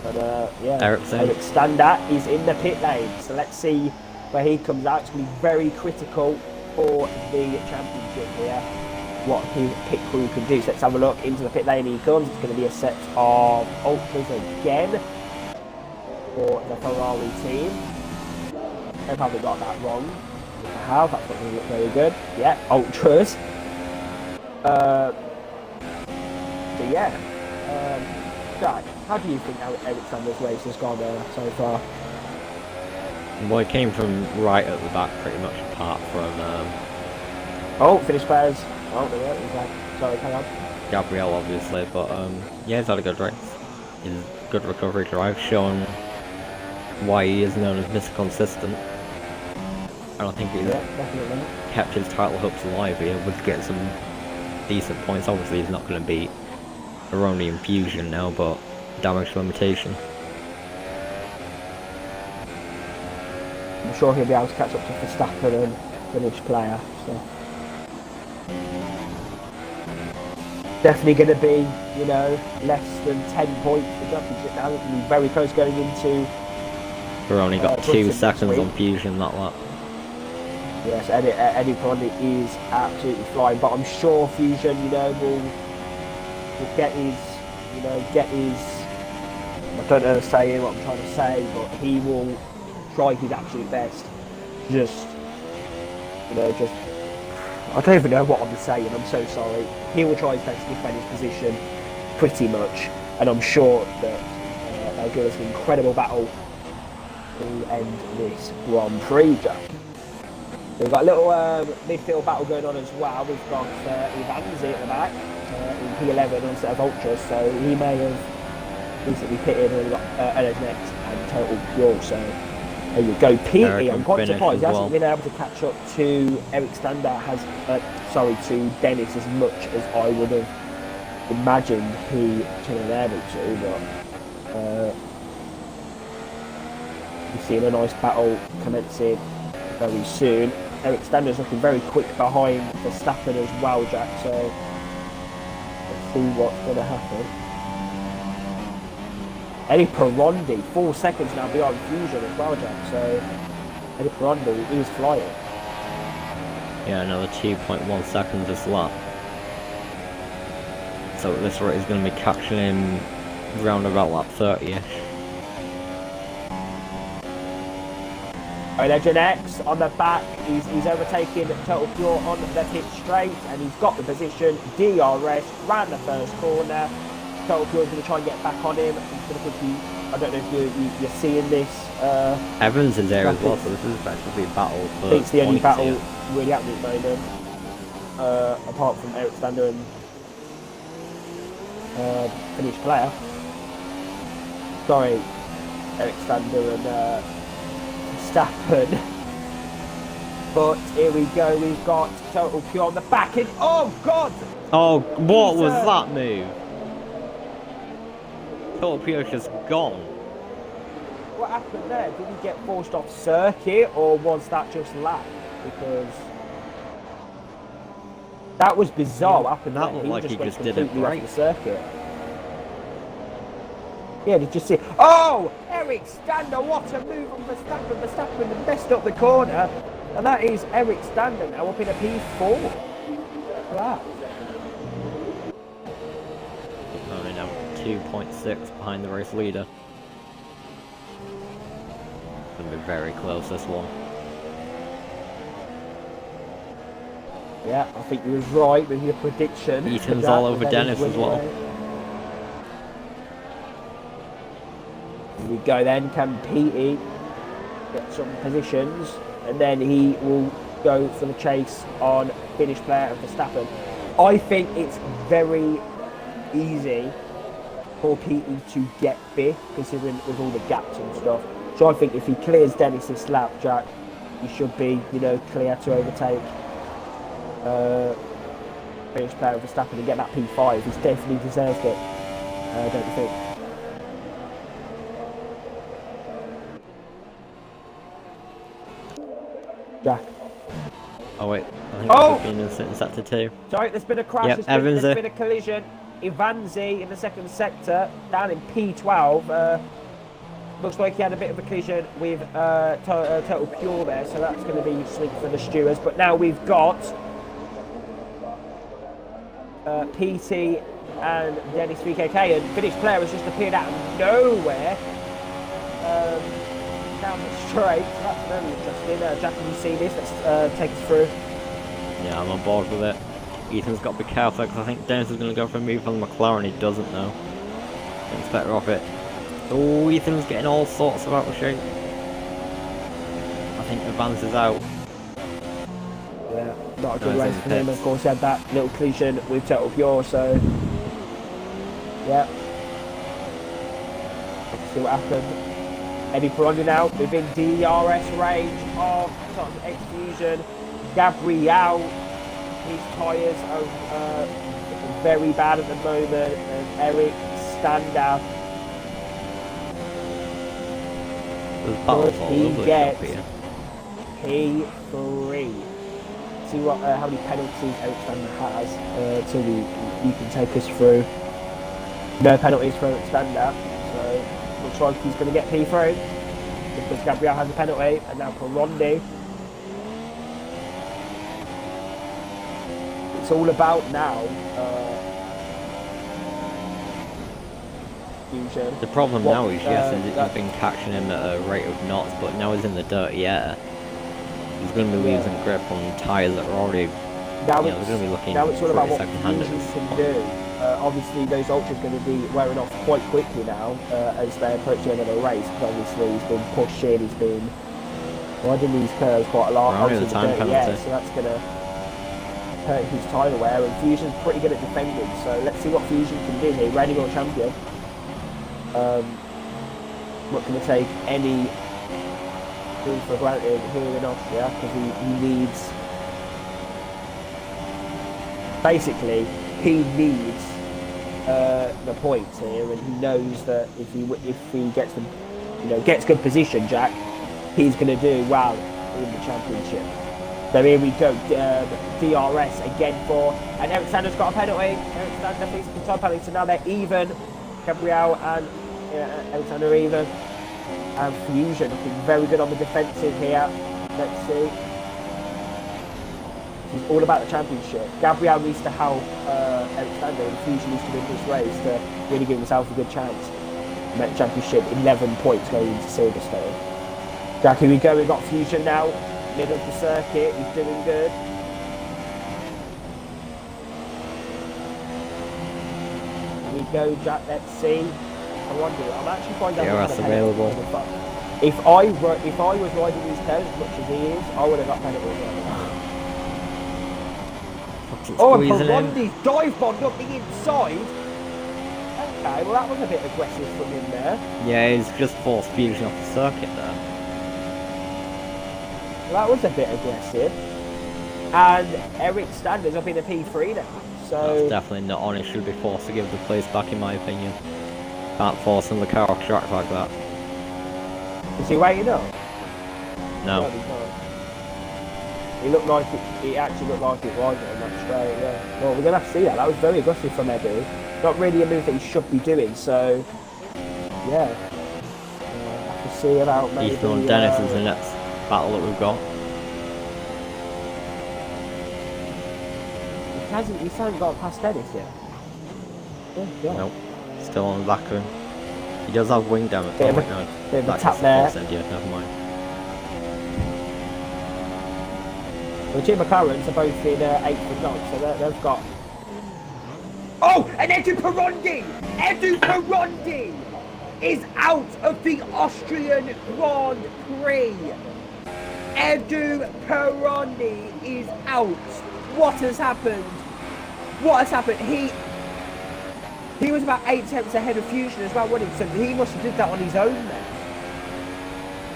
But yeah, Eric Stander is in the pit lane, so let's see where he comes out. It's going to be very critical for the championship here, what his pit crew can do. So let's have a look into the pit lane. He comes. It's going to be a set of ultras again for the Ferrari team. I've probably got that wrong. If I have, that's not going to look very good. Yeah, ultras. So yeah, Jack, how do you think Eric Stander's race has gone so far? Well, he came from right at the back, pretty much, apart from Oh, finish players. Oh, there we go. Sorry, hang on. Gabriel, obviously. But yeah, he's had a good race. His good recovery drive, shown why he is known as Mr. Consistent. And I think he's Definitely. kept his title hopes alive here with getting some decent points. Obviously, he's not going to beat Aroni and Fusion now, but damage limitation. I'm sure he'll be able to catch up to Verstappen and finish player. So. Definitely going to be, you know, less than 10 points for championship now. It'll be very close going into. We're only got 2 Britain seconds this on week. Fusion, that lot. Yes, Eddie Peroni is absolutely flying, but I'm sure Fusion, you know, will get his, you know, I don't know saying what I'm trying to say, but he will try his absolute best. Just, you know, I don't even know what I'm saying, I'm so sorry. He will try his best to defend his position, pretty much, and I'm sure that they'll give us an incredible battle to end this Grand Prix, Jack. We've got a little midfield battle going on as well. We've got Ivanzi at the back in P11 instead of Ultra, so he may have recently pitted, and we've got Ellers next and Total Pure, so there you go. Petey, I'm quite surprised he hasn't been able to catch up to Eric Stander, to Dennis as much as I would have imagined he should have been able to, but we're seeing a nice battle commencing very soon. Eric Stander's looking very quick behind Verstappen as well, Jack, so let's see what's going to happen. Eddie Perondi, 4 seconds now behind Fusion as well, Jack, so Eddie Perondi is flying. Yeah, another 2.1 seconds this lap. So at this rate, he's going to be catching him round about lap 30ish. Alright, Legend X on the back, he's overtaking Total Pure on the pit straight, and he's got the position. DRS ran the first corner. Total Pure is going to try and get back on him. He's going to quickly, I don't know if you're seeing this. Evans is there as well, so this is effectively a battle for I think it's the only points battle here. really happening at the moment, apart from Eric Stander and finished player. Sorry, Eric Stander and Verstappen. But here we go, we've got Total Pure on the back end. Oh God! Oh, what was that move? Total Pure's just gone. What happened there? Did he get forced off circuit, or was that just lap? Because that was bizarre. What happened That there? looked like he went just didn't completely off brake. the circuit. Yeah, did you see? Oh, Eric Stander! What a move on Verstappen! Verstappen messed up the corner, and that is Eric Stander now up in a P4. Wow. Only now 2.6 behind the race leader. Gonna be very close, this one. Yeah, I think you was right with your prediction. Eaton's That all over was Dennis Eddie's as well. winning. Here we go then, can Petey get some positions, and then he will go for the chase on finish player of Verstappen. I think it's very easy for Petey to get fifth, considering with all the gaps and stuff. So I think if he clears Dennis this lap, Jack, he should be, you know, clear to overtake finish player of Verstappen and get that P5. He's definitely deserved it, don't you think? Jack. Oh wait, I think Oh! it's been in sector 2. Sorry, there's been a crash, Yep, there's been a collision. Ivanzi in the second sector, down in P12. Looks like he had a bit of a collision with Total Pure there, so that's going to be sweet for the stewards. But now we've got PT and Dennis VKK, and finish player has just appeared out of nowhere down the straight. So that's very interesting. Jack, can you see this? Let's take us through. Yeah, I'm on board with it. Ethan's got to be careful because I think Dennis is going to go for a move on the McLaren. He doesn't know. It's better off it. Oh, Ethan's getting all sorts of out of shape. think advances out. Yeah, not a good Nice race for him. pits. Of course, he had that little collision with Total Pure, so yeah. Let's see what happened. Eddie Perondi now within DRS range of X-Fusion. Gabriel, his tyres are very bad at the moment, and Eric Stander. There's battles all He over the gets shop here. P3. See what how many penalties Eric Stander has, so you can take us through. No penalties for Eric Stander, so looks like he's going to get P3 because Gabriel has a penalty, and now Perondi. It's all about now. Fusion. The problem now is, yes, is that that- you've been catching him at a rate of knots, but now he's in the dirty air. He's going to be losing grip on tyres that are already, Now they're going to be looking now it's all about pretty what second-handed. Fusion can do. Obviously, those ultras going to be wearing off quite quickly now as they approach the end of the race. Because obviously, he's been pushing, he's been riding these curves quite a lot. We're only Obviously, the time dirty air, penalty. so that's going to hurt his tyre wear. And Fusion's pretty good at defending, so let's see what Fusion can do here. Reigning world champion. Not going to take any thing for granted here in Austria because he needs. Basically, he needs the points here, and he knows that if he gets them, gets good position, Jack, he's going to do well in the championship. So here we go, DRS again and Eric Sander's got a penalty. Eric Sander facing the top penalty, so now they're even. Gabriel and Eric Sander even. And Fusion looking very good on the defensive here. Let's see. It's all about the championship. Gabriel needs to help Eric Sander, and Fusion needs to win this race to really give himself a good chance. Make the championship 11 points going into Silverstone. Jack, here we go. We've got Fusion now, middle of the circuit. He's doing good. Here we go, Jack. Let's see. I wonder. I'm actually finding out. DRS available. If I was riding these curves as much as he is, I would have got penalties. Oh, and Squeezing him. Perondi's dive bomb up the inside. Okay, well that was a bit aggressive from him there. Yeah, he's just forced Fusion off the circuit there. That was a bit aggressive. And Eric Standers up in a P3 now. That's So definitely not on. He should be forced to give the place back, in my opinion. Can't force another car off track like that. is he waiting up? No. he's not. He actually looked like it was on that straight, yeah. Well, we're gonna have to see that. That was very aggressive from Edu. Not really a move that he should be doing, so yeah. Have to see about maybe Ethan and Dennis is the next battle that we've got. He hasn't got past Dennis yet. Oh, God. Nope. Still on the back of him. He does have wing damage. Bit of a- wait, no. bit of a That's tap the there. force end, yeah, never mind. Well, Jim McLaren's are both in 8th and 9th, so they've got. Oh, and Edu Perondi! Edu Perondi is out of the Austrian Grand Prix. Edu Perondi is out. What has happened? What has happened? He was about 8 tenths ahead of Fusion as well, wasn't he? So he must have did that on his own then.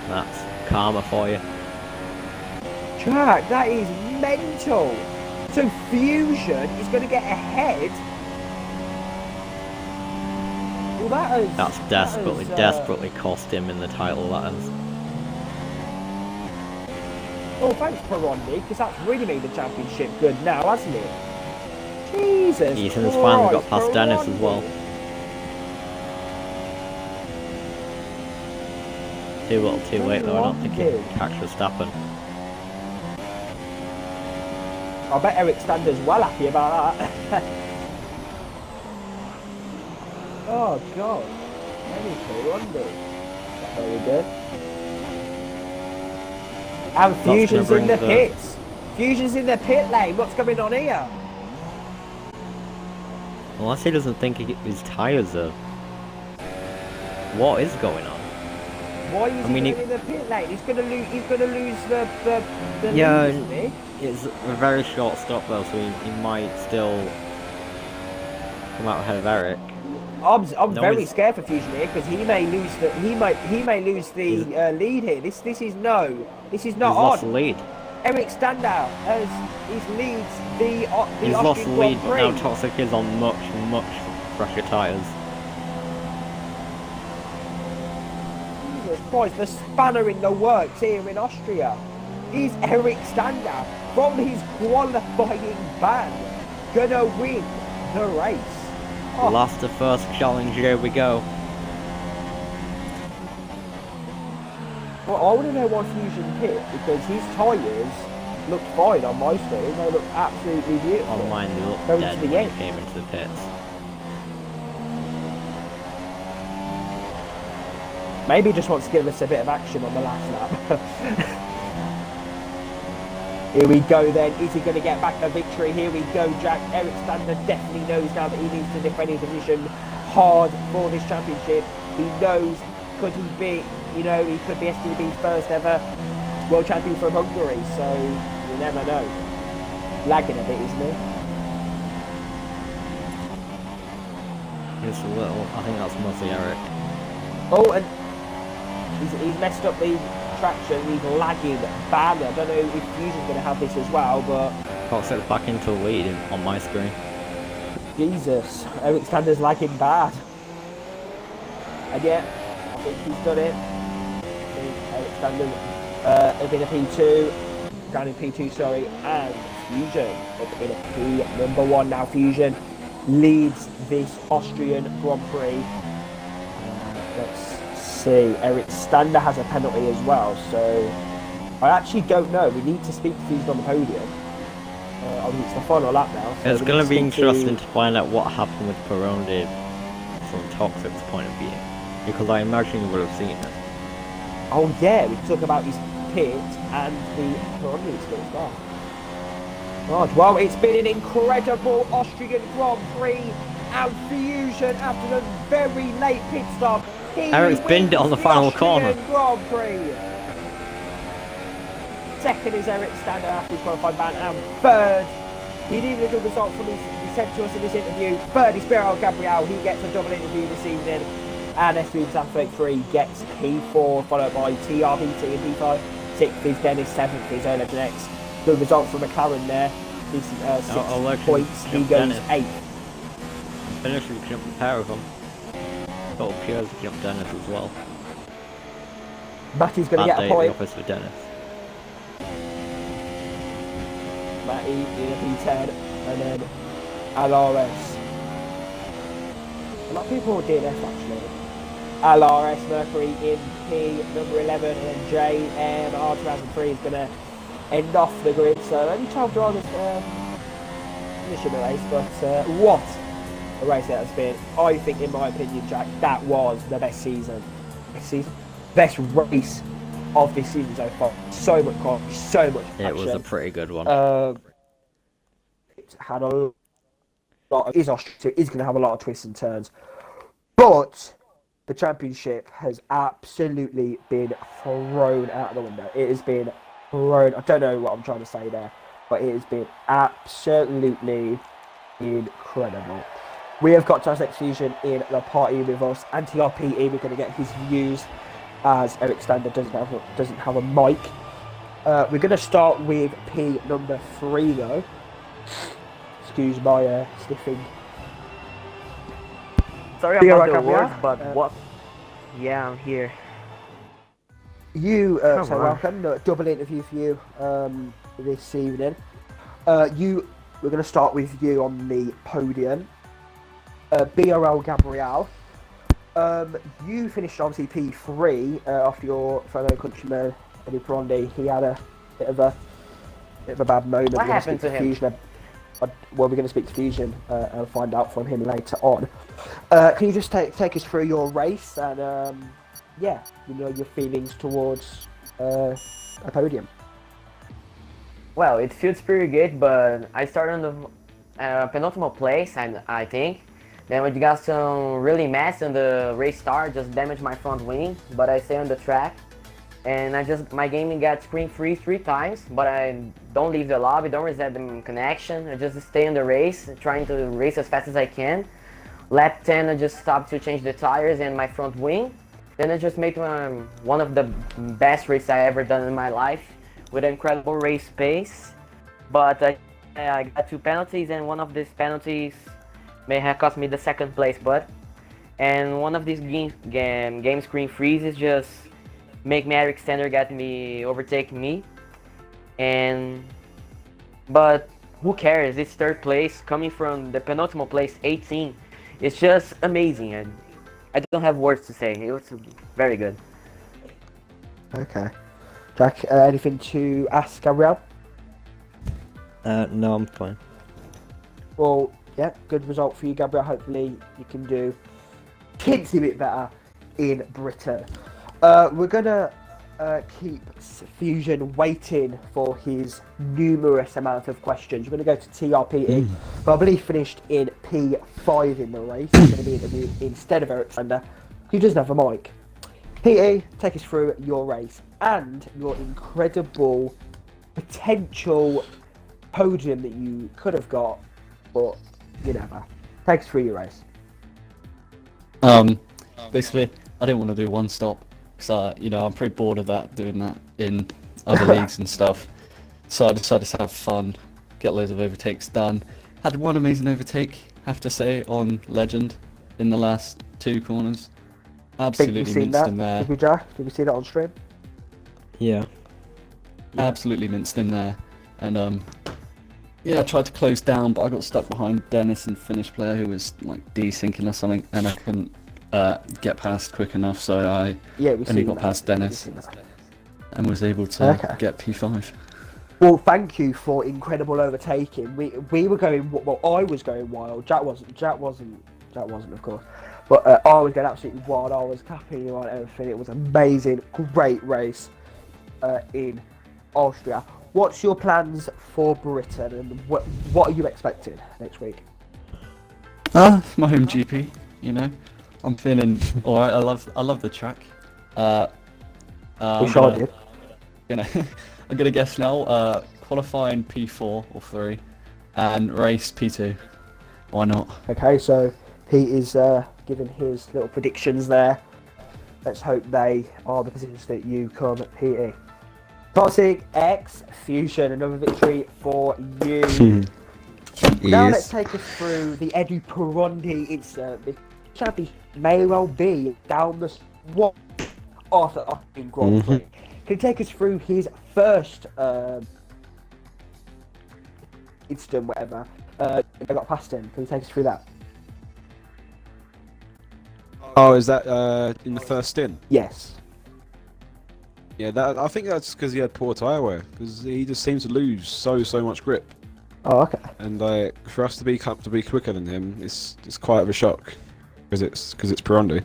That's karma for you. Jack, that is mental. So Fusion is going to get ahead. Well, That's desperately cost him in the title, that is. Oh, thanks, Perondi, because that's really made the championship good now, hasn't it? Jesus Ethan's Christ, finally got past Dennis as Perondi. well. Too little too late though, I don't think he Perondi. can catch Verstappen. I bet Eric Stander's well happy about that. Oh, God. Any Perondi. Very good. And Fusion's bring in the the- pits. Fusion's in the pit lane. What's going on here? Unless he doesn't think his tyres are... What is going on? Why is I mean, he going in the pit lane? He's gonna lose. He's gonna lose the Yeah, lead, isn't he? it's a very short stop though, so he might still come out ahead of Eric. I'm No, very he's- scared for Fusion here because he may lose the lead here. This is not He's lost the on. lead. Eric Standau leads the He's lost the Austrian lead, Grand but now Prix. Toxic is on much fresher tyres. Jesus Christ, the spanner in the works here in Austria is Eric Standau from his qualifying ban gonna win the race. Oh. Last the first challenge, here we go. Well, I want to know why Fusion pit because his tyres looked fine on my screen. They look absolutely beautiful. On mine, they looked Going dead to the when end. he came into the pits. Maybe he just wants to give us a bit of action on the last lap. Here we go then. Is he going to get back the victory? Here we go, Jack. Eric Stander definitely knows now that he needs to defend his position hard for this championship. He knows, could he be, he could be STB's first ever world champion from Hungary. So you never know. Lagging a bit, isn't he? Just a little. I think that's mostly Eric. Oh, and he's messed up the traction. He's lagging badly. I don't know if Fusion's going to have this as well, but Toxic's back into the lead on my screen. Jesus, Eric Stander's lagging bad. And yet, I think he's done it. I think Eric Stander has been a P2, down in P2, sorry, and Fusion has been a P number 1 now. Fusion leads this Austrian Grand Prix. Let's see, Eric Stander has a penalty as well, so I actually don't know. We need to speak to Fusion on the podium. I mean, it's the final lap now. So It's we going need to be speak interesting to find out what happened with Perondi from Toxic's point of view, because I imagine you would have seen it. Oh yeah, we can talk about his pit and the Perondi still as well. Right, well, it's been an incredible Austrian Grand Prix and Fusion after a very late pit stop. Eric's binned it on the final corner. Grand Prix. Second is Eric Stander after his qualifying ban, and third, he needed a good result from his, he said to us in this interview, third is Gabriel, he gets a double interview this evening, and STB 33 gets P4, followed by TRBT and P5, 6th is Dennis, 7th is Ola next. Good result from McLaren there, decent 6 points, he goes 8th. Finish we jump a pair of them. Got Piers to jump Dennis as well. Matty's going to get a Bad day point. at the office for Dennis. Matty in a P10, and then LRS. A lot of people will DNF actually. LRS Mercury in P number 11, and then JM R2003 is going to end off the grid. So only 12 drivers finishing the race, but what a race that has been. I think, in my opinion, Jack, that was the best season. Best race of this season so far. So much quality, so much action. It was a pretty good one. It had a lot of, is Austria, so it is going to have a lot of twists and turns. But the championship has absolutely been thrown out of the window. It has been thrown, I don't know what I'm trying to say there, but it has been absolutely incredible. We have got Toxic Fusion in the party with us. Anti-RPE, we're going to get his views as Eric Stander doesn't have a mic. We're going to start with P number 3 though. Excuse my sniffing. Sorry Be about alright, the Gabriel? words, but what? Yeah, I'm here. You, Come so on. welcome. Double interview for you this evening. We're going to start with you on the podium. BRL Gabriel. You finished obviously P3 after your fellow countryman Eddie Perondi. He had a bit of a bad moment. What We're gonna happened speak to him? Fusion. Well, we're going to speak to Fusion and find out from him later on. Can you just take us through your race and yeah, your feelings towards a podium? Well, it feels pretty good, but I started on the penultimate place, and I think, Then we got some really mess in the race start, just damaged my front wing, but I stay on the track. And my gaming got screen freeze 3 times, but I don't leave the lobby, don't reset the connection. I just stay in the race, trying to race as fast as I can. Lap 10, I just stopped to change the tires and my front wing. Then I just made one of the best races I ever done in my life, with an incredible race pace. But I got 2 penalties, and one of these penalties may have cost me the 2nd place. And one of these game screen freezes just make me Eric Sander overtake me. But who cares? It's 3rd place, coming from the penultimate place, 18. It's just amazing, and I don't have words to say. It was very good. Okay. Jack, anything to ask Gabriel? No, I'm fine. Well, yeah, good result for you, Gabriel. Hopefully you can do a bit better in Britain. We're going to keep Fusion waiting for his numerous amount of questions. We're going to go to TRPE, who I believe finished in P5 in the race. He's going to be interviewed instead of Eric Sander, who doesn't have a mic. PE, take us through your race and your incredible potential podium that you could have got, but you never. Take us through your race. Basically, I didn't want to do one stop. So, I'm pretty bored of doing that in other leagues and stuff. So I decided to have fun, get loads of overtakes done. Had one amazing overtake, have to say, on Legend in the last 2 corners. Absolutely minced him there. Did you, Jack? Did you see that on stream? Yeah. Absolutely minced him there. And I tried to close down, but I got stuck behind Dennis and Finnish player who was like desyncing or something, and I couldn't get past quick enough, so I only got past Dennis and was able to get P5. Well, thank you for incredible overtaking. We were going, well, I was going wild. Jack wasn't, of course. But I was going absolutely wild. I was capping you on everything. It was amazing, great race in Austria. What's your plans for Britain, and what are you expecting next week? My home GP, I'm feeling alright. I love the track. I'm gonna guess now. Qualifying P4 or 3, and race P2. Why not? Okay, so Pete is giving his little predictions there. Let's hope they are the positions that you come PE. Toxic X Fusion, another victory for you. Now let's take us through the Edu Perondi insert. The champion may well be down the swamp after Austrian Grand Prix. Can you take us through his first incident, whatever? I got past him. Can you take us through that? Oh, is that in the first stint? Yes. Yeah, I think that's because he had poor tyre wear, because he just seems to lose so much grip. Oh, okay. And for us to be quicker than him, it's quite of a shock, because it's Perondi.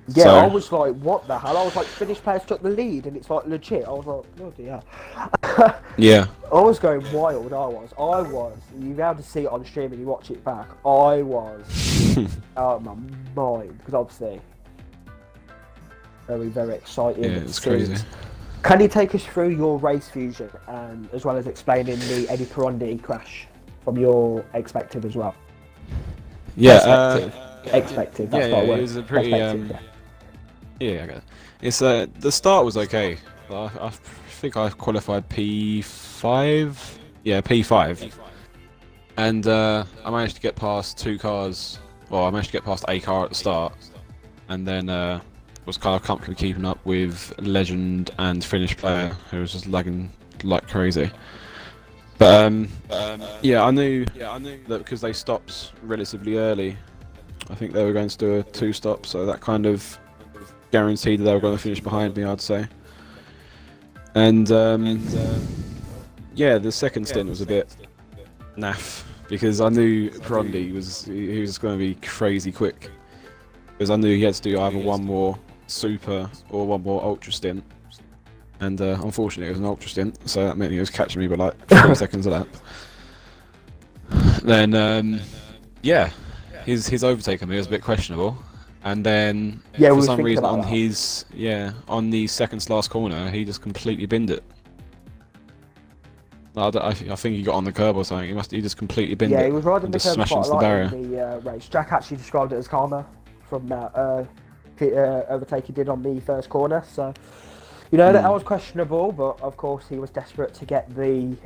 Yeah, So- I was like, what the hell? I was like, Finnish players took the lead, and it's like legit. I was like, bloody hell. Yeah. I was going wild. I was. You be able to see it on stream and you watch it back. I was out of my mind, because obviously very exciting. Yeah, it's crazy. Can you take us through your race, Fusion, and as well as explaining the Eddie Perondi crash from your expected as well? Yeah. Expected. That's Yeah, not a it word. was a pretty. Expected, Yeah, I get it. It's the start was okay. I think I qualified P5. Yeah, P5. And I managed to get past 2 cars. Well, I managed to get past a car at the start, and then was kind of comfortably keeping up with Legend and Finnish player, who was just lagging like crazy. But yeah, I knew that because they stopped relatively early. I think they were going to do a 2-stop, so that kind of guaranteed that they were going to finish behind me, I'd say. And yeah, the second stint was a bit naff, because I knew Perondi was going to be crazy quick, because I knew he had to do either one more super or one more ultra stint, and unfortunately it was an ultra stint, so that meant he was catching me by like 3 seconds of that. Then yeah, his overtake on me was a bit questionable, and then Yeah, we for were some thinking reason about on that. on the second to last corner he just completely binned it. I think he got on the curb or something. He just completely binned Yeah, it he was riding and the just curb smashed quite a into the lot barrier. in the race. Jack actually described it as karma from that overtake he did on the first corner. So, you know, that was questionable, but of course he was desperate to get the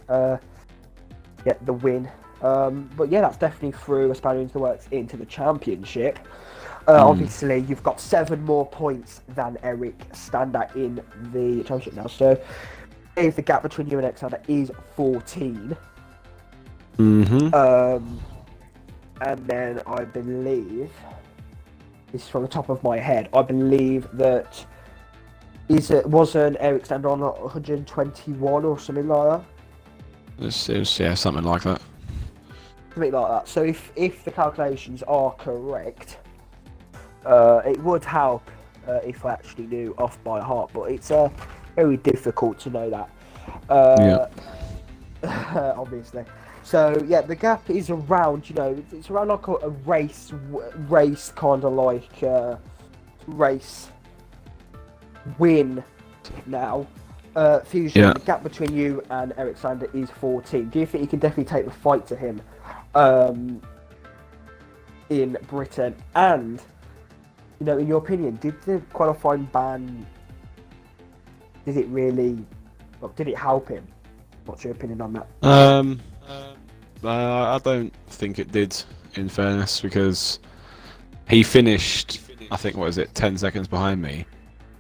win. But yeah, that's definitely threw a spanner into the works into the championship. Obviously, you've got 7 more points than Eric Stander in the championship now. So, if the gap between you and Alexander is 14. Mm-hmm. And then I believe, this is from the top of my head, I believe that wasn't Eric Stander on 121 or something like that? It was yeah, something like that. Something like that. So if the calculations are correct, it would help if I actually knew off by heart, but it's very difficult to know that. Obviously. So yeah, the gap is around, you know, it's around like a race kind of like race win now. Fusion, Yeah. the gap between you and Eric Sander is 14. Do you think you can definitely take the fight to him in Britain? And, you know, in your opinion, did the qualifying ban, did it help him? What's your opinion on that? I don't think it did, in fairness, because he finished, I think, 10 seconds behind me,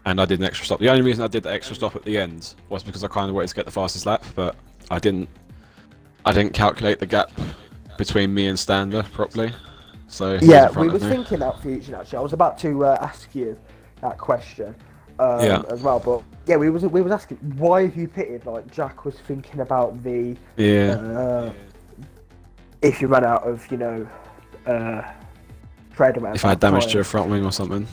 and I did an extra stop. The only reason I did the extra stop at the end was because I kind of wanted to get the fastest lap, but I didn't calculate the gap between me and Stander properly. So he was Yeah, in front we of were me. thinking that Fusion actually. I was about to ask you that question as well, but yeah, we was asking why have you pitted? Like Jack was thinking about the if you ran out of tread amount. If I had damage to a front wing or something.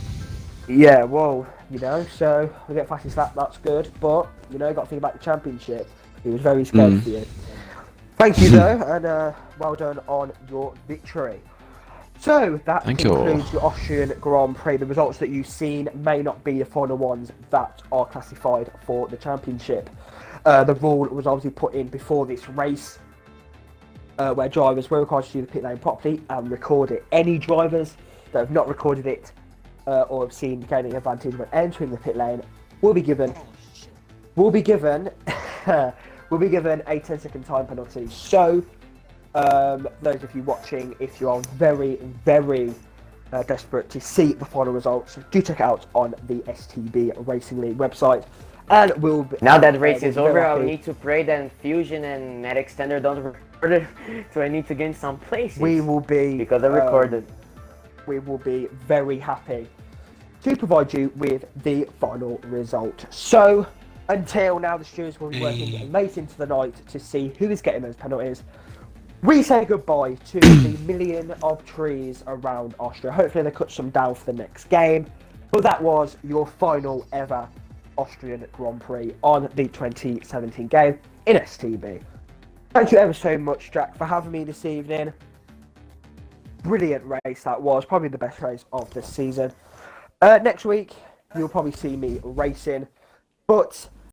Yeah, well, you know, so we get fastest lap, that's good, but you know, got to think about the championship. He was very scared for you. Thank you though, and well done on your victory. So that concludes the Austrian Grand Prix. The results that you've seen may not be the final ones that are classified for the championship. The rule was obviously put in before this race, where drivers were required to do the pit lane properly and record it. Any drivers that have not recorded it or have seen gaining advantage when entering the pit lane will be given a 10-second time penalty. So those of you watching, if you are very, very desperate to see the final results, do check it out on the STB Racing League website. And we'll be, now that race is we'll over, happy. I'll need to pray that Fusion and Medic Standard don't record it, so I need to gain some places. We will be because I recorded. We will be very happy to provide you with the final result. So until now, the stewards will be working late into the night to see who is getting those penalties. We say goodbye to the million of trees around Austria. Hopefully they cut some down for the next game. But that was your final ever Austrian Grand Prix on the 2017 game in STB. Thank you ever so much, Jack, for having me this evening. Brilliant race that was. Probably the best race of the season. Next week, you'll probably see me racing. But